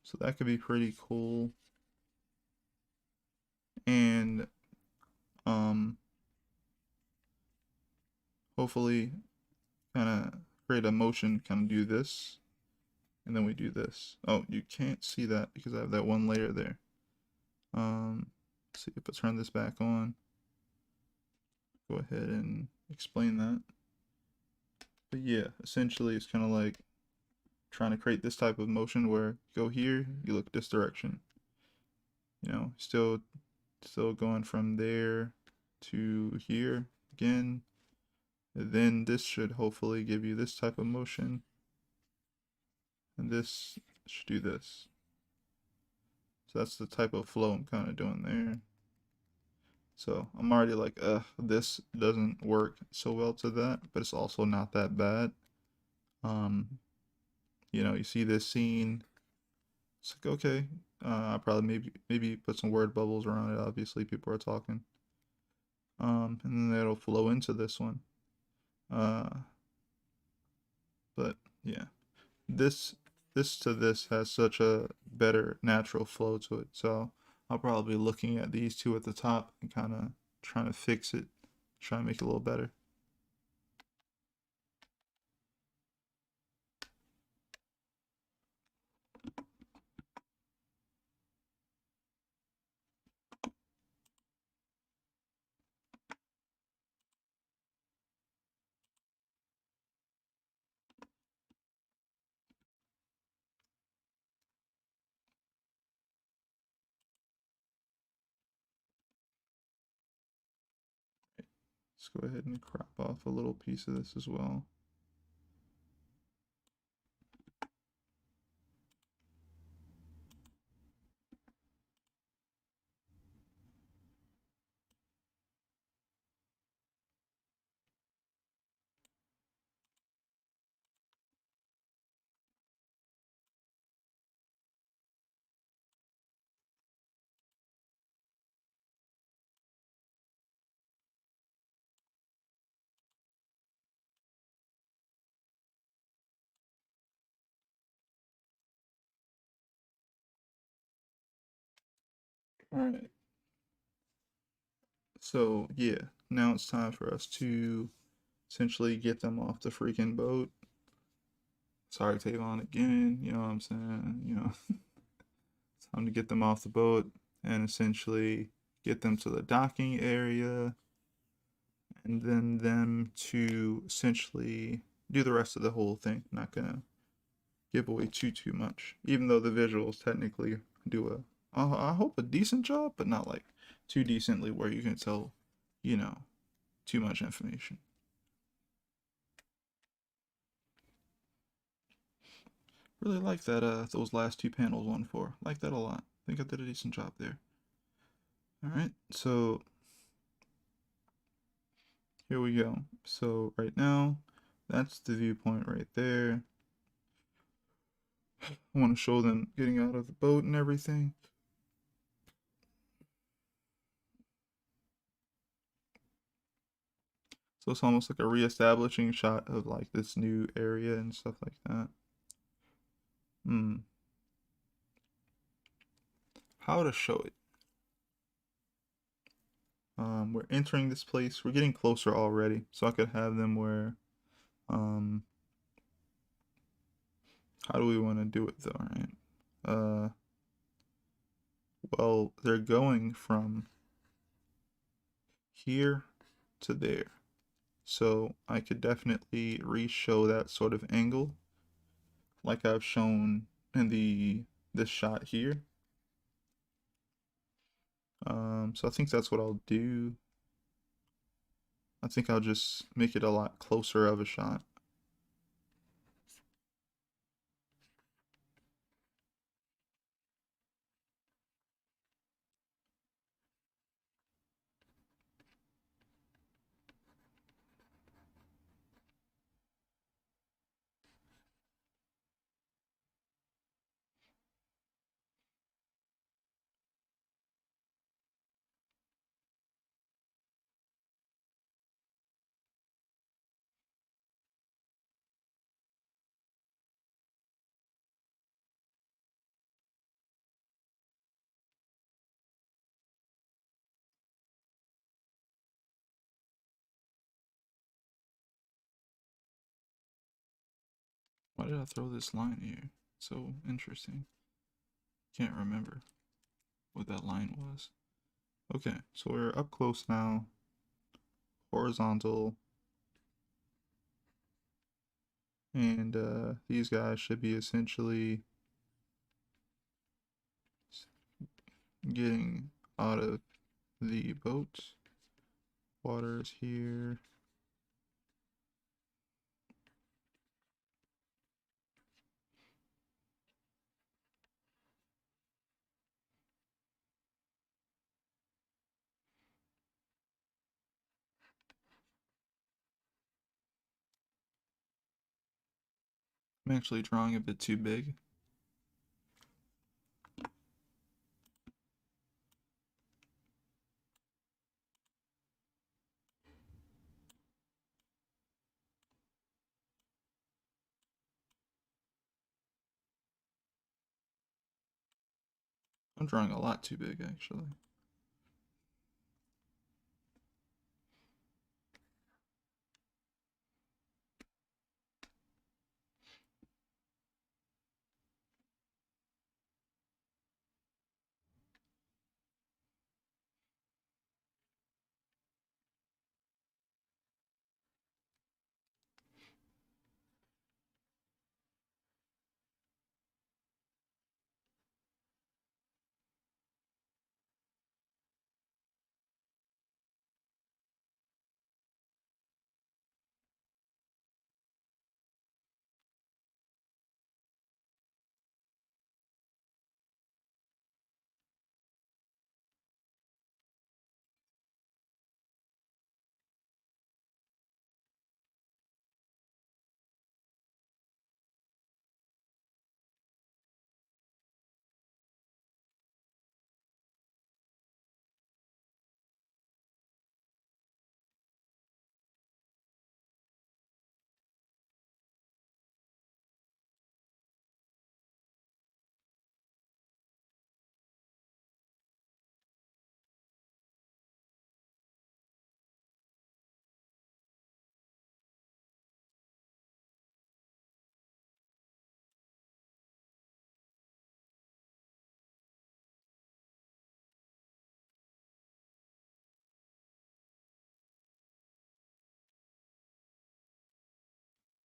So that could be pretty cool. And hopefully kind of create a motion, kind of do this. And then we do this. Oh, you can't see that because I have that one layer there. Let's see if I turn this back on. Go ahead and explain that. But yeah, essentially it's kind of like trying to create this type of motion where you go here, you look this direction. You know, still going from there to here again. And then this should hopefully give you this type of motion. And this should do this. So that's the type of flow I'm kind of doing there. So I'm already like, this doesn't work so well to that, but it's also not that bad. You know, you see this scene, it's like, okay, I'll probably maybe put some word bubbles around it. Obviously, people are talking. And then it'll flow into this one. But yeah, this this to this has such a better natural flow to it. So I'll probably be looking at these two at the top and kind of trying to fix it, try to make it a little better. Let's go ahead and crop off a little piece of this as well. All right. So yeah, now it's time for us to essentially get them off the freaking boat. Sorry, Tavon again. You know what I'm saying? It's time to get them off the boat and essentially get them to the docking area, and then them to essentially do the rest of the whole thing. Not gonna give away too much, even though the visuals technically do I hope a decent job, but not like too decently where you can tell, you know, too much information. Really like that those last two panels 1-4. Like that a lot. I think I did a decent job there. Alright, so here we go. So right now, that's the viewpoint right there. I want to show them getting out of the boat and everything. So it's almost like a reestablishing shot of like this new area and stuff like that. How to show it. We're entering this place. We're getting closer already. So I could have them where, um, how do we want to do it though, right? Well, they're going from here to there. So I could definitely re-show that sort of angle like I've shown in this shot here. So I think that's what I'll do. I think I'll just make it a lot closer of a shot. Why did I throw this line here? So interesting. Can't remember what that line was. Okay, so we're up close now. Horizontal. And these guys should be essentially getting out of the boat. Water is here. I'm actually drawing a bit too big. I'm drawing a lot too big, actually.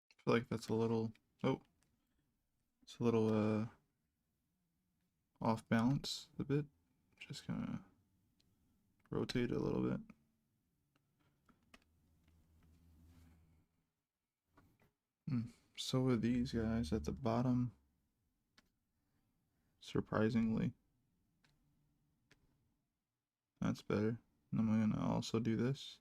I feel like that's a little, oh, it's a little off balance a bit. Just gonna rotate it a little bit. So are these guys at the bottom, surprisingly. That's better. And I'm gonna also do this.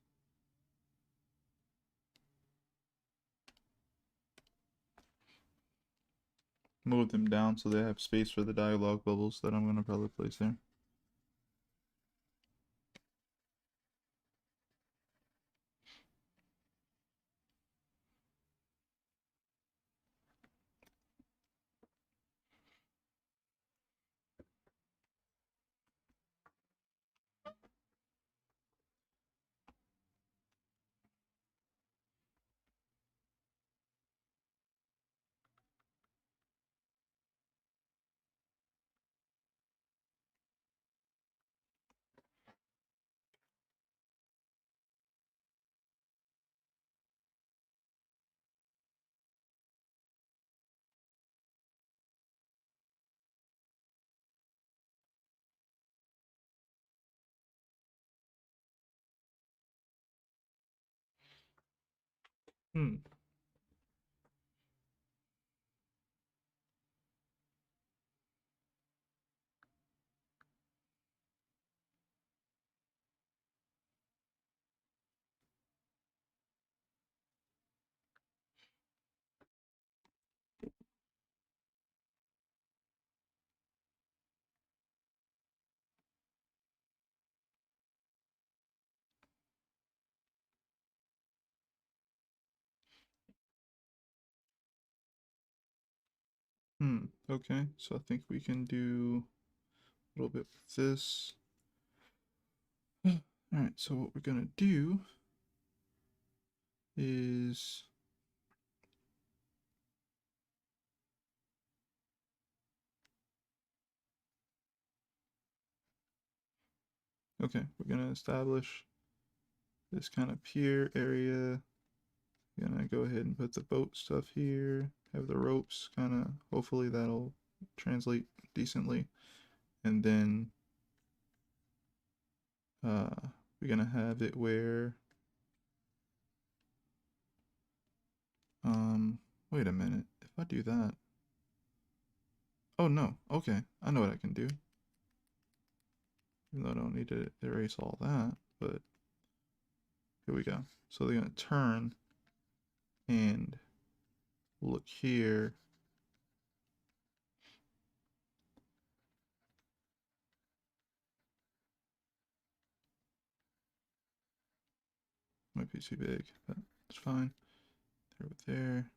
Move them down so they have space for the dialogue bubbles that I'm gonna probably place there. Hmm. Okay, so I think we can do a little bit with this. Alright, so what we're gonna do is okay, we're gonna establish this kind of pier area. Gonna go ahead and put the boat stuff here, have the ropes kind of, hopefully that'll translate decently. And then we're gonna have it where wait a minute, if I do that, oh no, okay, I know what I can do, even though I don't need to erase all that, but here we go. So they're gonna turn and look here. Might be too big, but it's fine. There with there.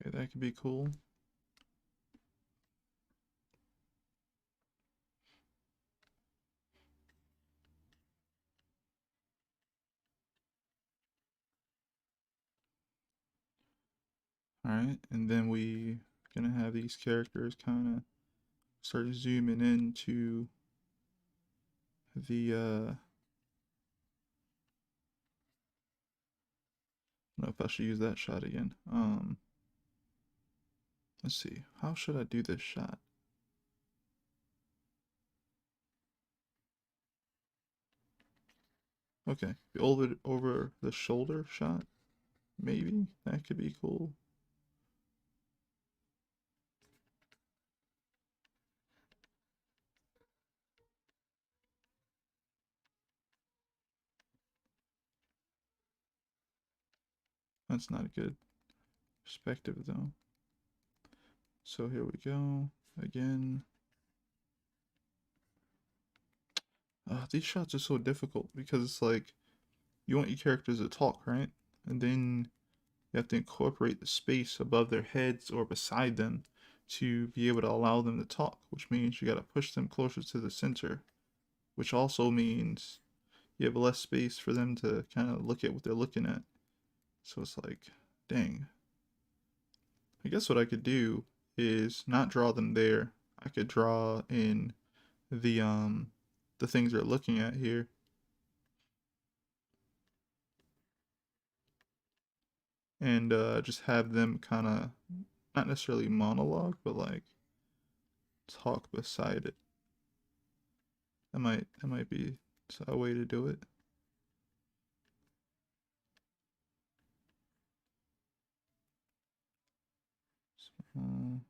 Okay, that could be cool. Alright, and then we gonna have these characters kind of start zooming into the I don't know if I should use that shot again. Let's see. How should I do this shot? Okay, over the shoulder shot. Maybe that could be cool. That's not a good perspective though. So here we go again. These shots are so difficult because it's like you want your characters to talk, right? And then you have to incorporate the space above their heads or beside them to be able to allow them to talk, which means you got to push them closer to the center, which also means you have less space for them to kind of look at what they're looking at. So it's like, dang. I guess what I could do is not draw them there. I could draw in the things they're looking at here. And just have them kind of not necessarily monologue, but like talk beside it. That might be a way to do it. So,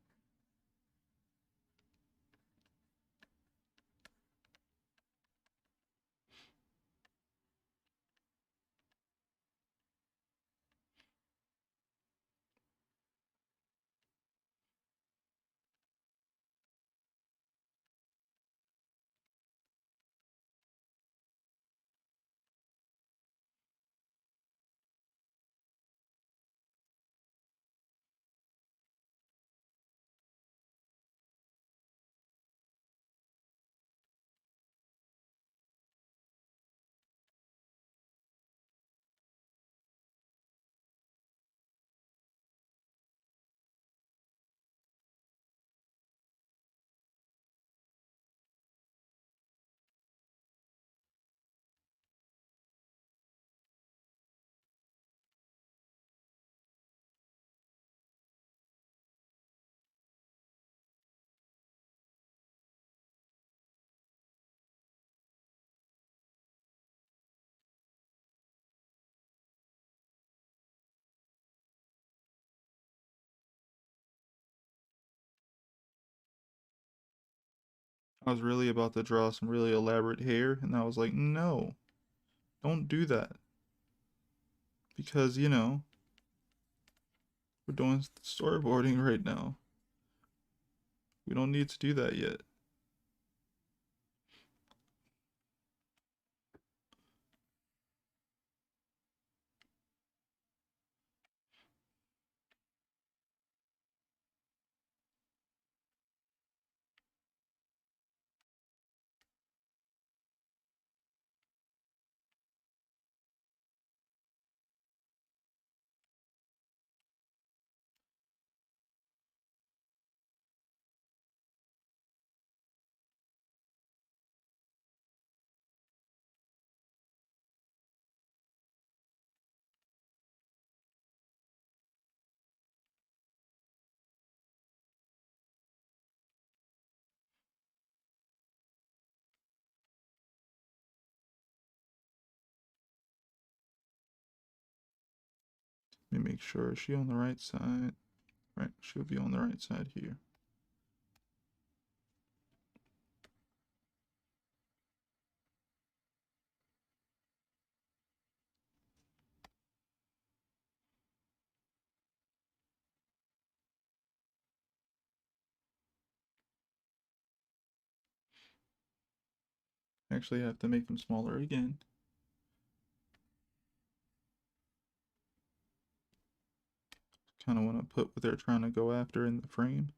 I was really about to draw some really elaborate hair, and I was like, no, don't do that. Because, we're doing storyboarding right now. We don't need to do that yet. Let me make sure. Is she on the right side? Right, she'll be on the right side here. Actually, I have to make them smaller again. kind of want to put what they're trying to go after in the frame.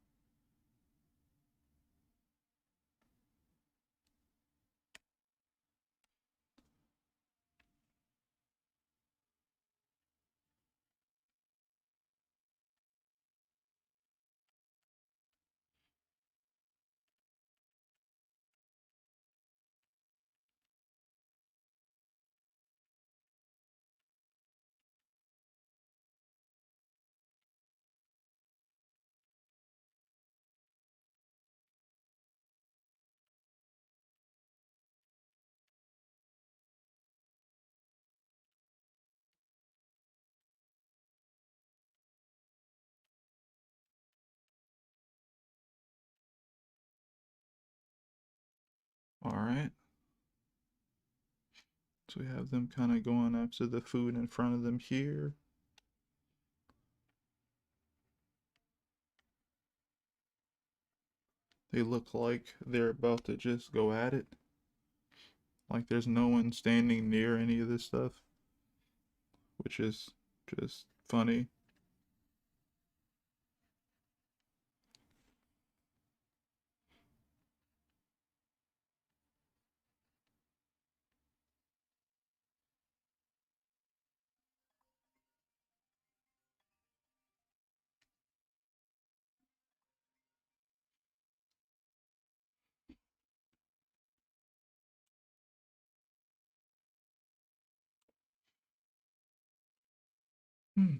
All right. So we have them kind of going after the food in front of them here. They look like they're about to just go at it. Like there's no one standing near any of this stuff, which is just funny. Hmm.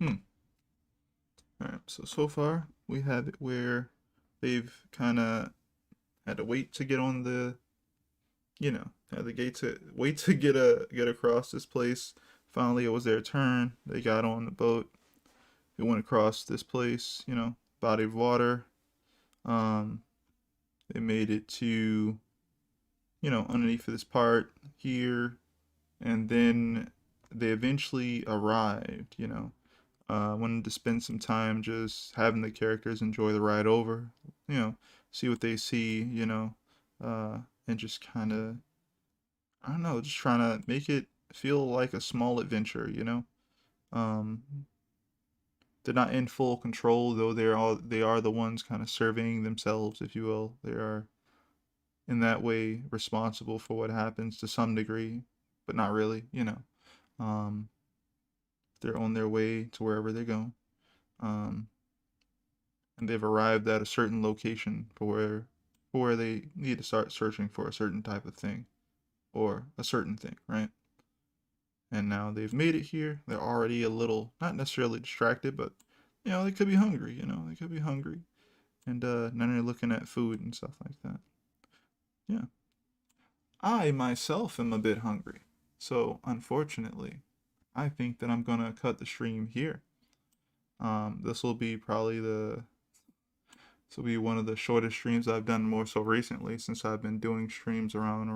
Hmm. All right. So far we have it where they've kind of had to wait to get on the, had the gate to wait to get across this place. Finally, it was their turn. They got on the boat. They went across this place, body of water. Um, they made it to, underneath of this part here, and then they eventually arrived. Wanted to spend some time just having the characters enjoy the ride over, you know, see what they see, and just kind of, I don't know, just trying to make it feel like a small adventure. Um, they're not in full control, though they are the ones kind of surveying themselves, if you will. They are in that way responsible for what happens to some degree, but not really. Um, they're on their way to wherever they go. Um, and they've arrived at a certain location for where they need to start searching for a certain type of thing or a certain thing, right? And now they've made it here. They're already a little not necessarily distracted, but they could be hungry. They could be hungry, and now they're looking at food and stuff like that. Yeah, I myself am a bit hungry, so unfortunately, I think that I'm gonna cut the stream here. This will be probably the This will be one of the shortest streams I've done more so recently since I've been doing streams around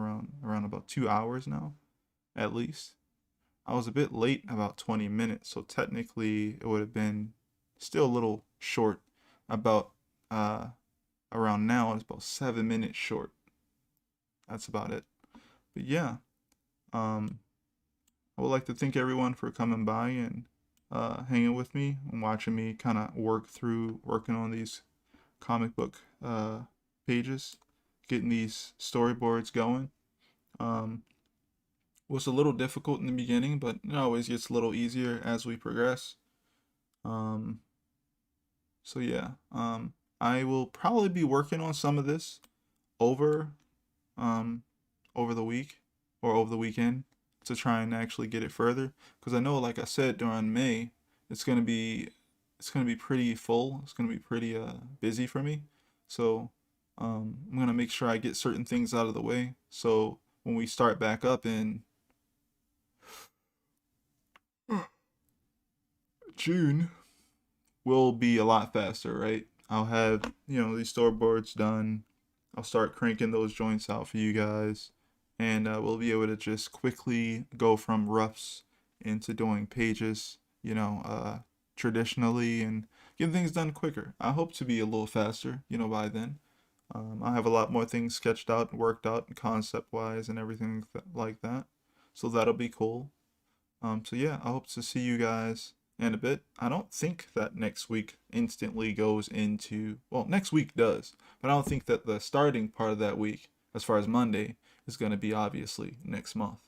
about 2 hours now, at least. I was a bit late about 20 minutes, so technically it would have been still a little short. About around now it's about 7 minutes short. That's about it. But yeah, um, I would like to thank everyone for coming by and hanging with me and watching me kind of working on these comic book pages, getting these storyboards going. Um, was a little difficult in the beginning, but it always gets a little easier as we progress. Um, so yeah, I will probably be working on some of this over um, over the week or over the weekend to try and actually get it further. Because I know, like I said, during May, it's gonna be it's gonna be pretty full. It's gonna be pretty busy for me. So I'm gonna make sure I get certain things out of the way. So when we start back up in June, we'll be a lot faster, right? I'll have these storyboards done. I'll start cranking those joints out for you guys, and we'll be able to just quickly go from roughs into doing pages. traditionally and getting things done quicker. I hope to be a little faster, by then. I have a lot more things sketched out and worked out concept wise and everything like that. So that'll be cool. So yeah, I hope to see you guys in a bit. I don't think that next week instantly goes into, well, next week does, but I don't think that the starting part of that week, as far as Monday, is going to be obviously next month.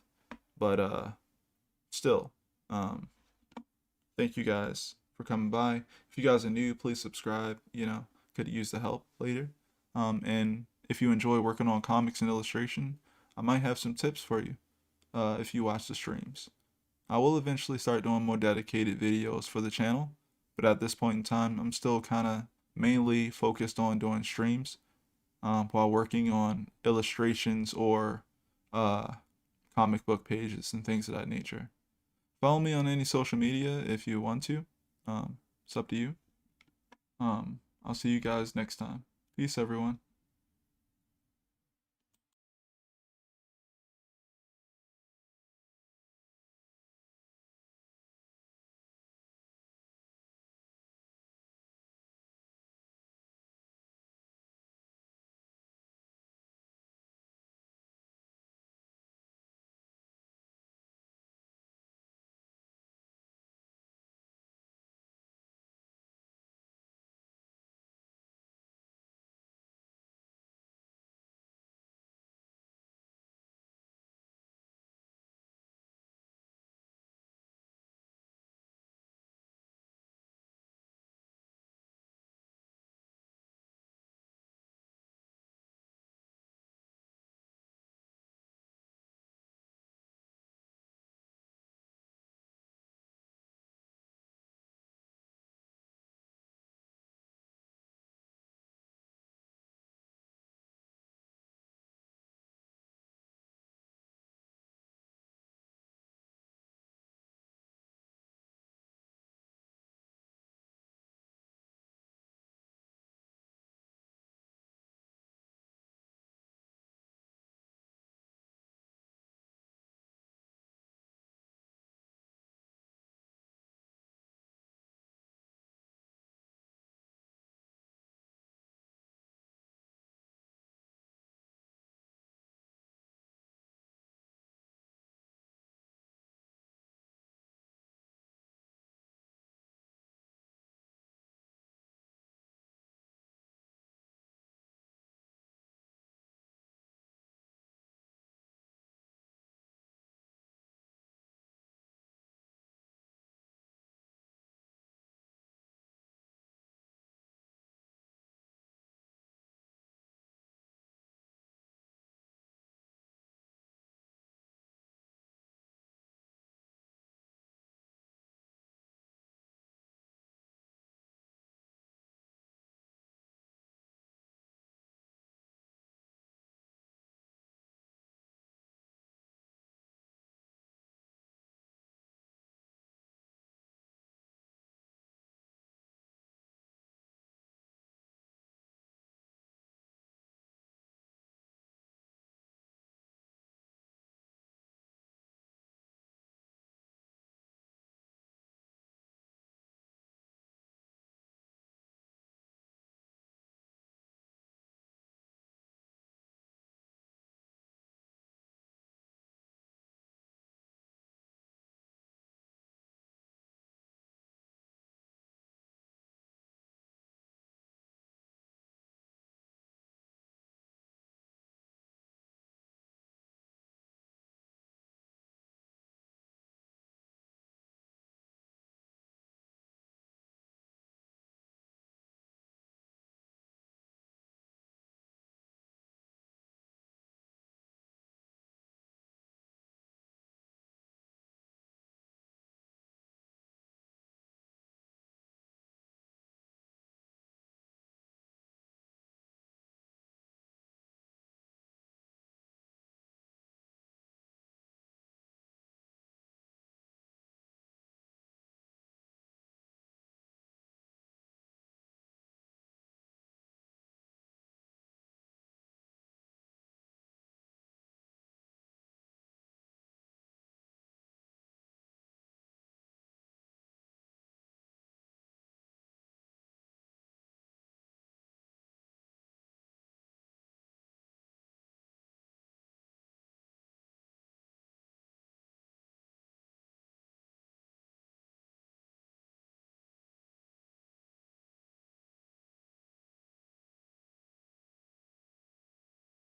But still, thank you guys for coming by. If you guys are new, please subscribe. Could use the help later. And if you enjoy working on comics and illustration, I might have some tips for you if you watch the streams. I will eventually start doing more dedicated videos for the channel, but at this point in time, I'm still kind of mainly focused on doing streams while working on illustrations or comic book pages and things of that nature. Follow me on any social media if you want to. It's up to you. I'll see you guys next time. Peace, everyone.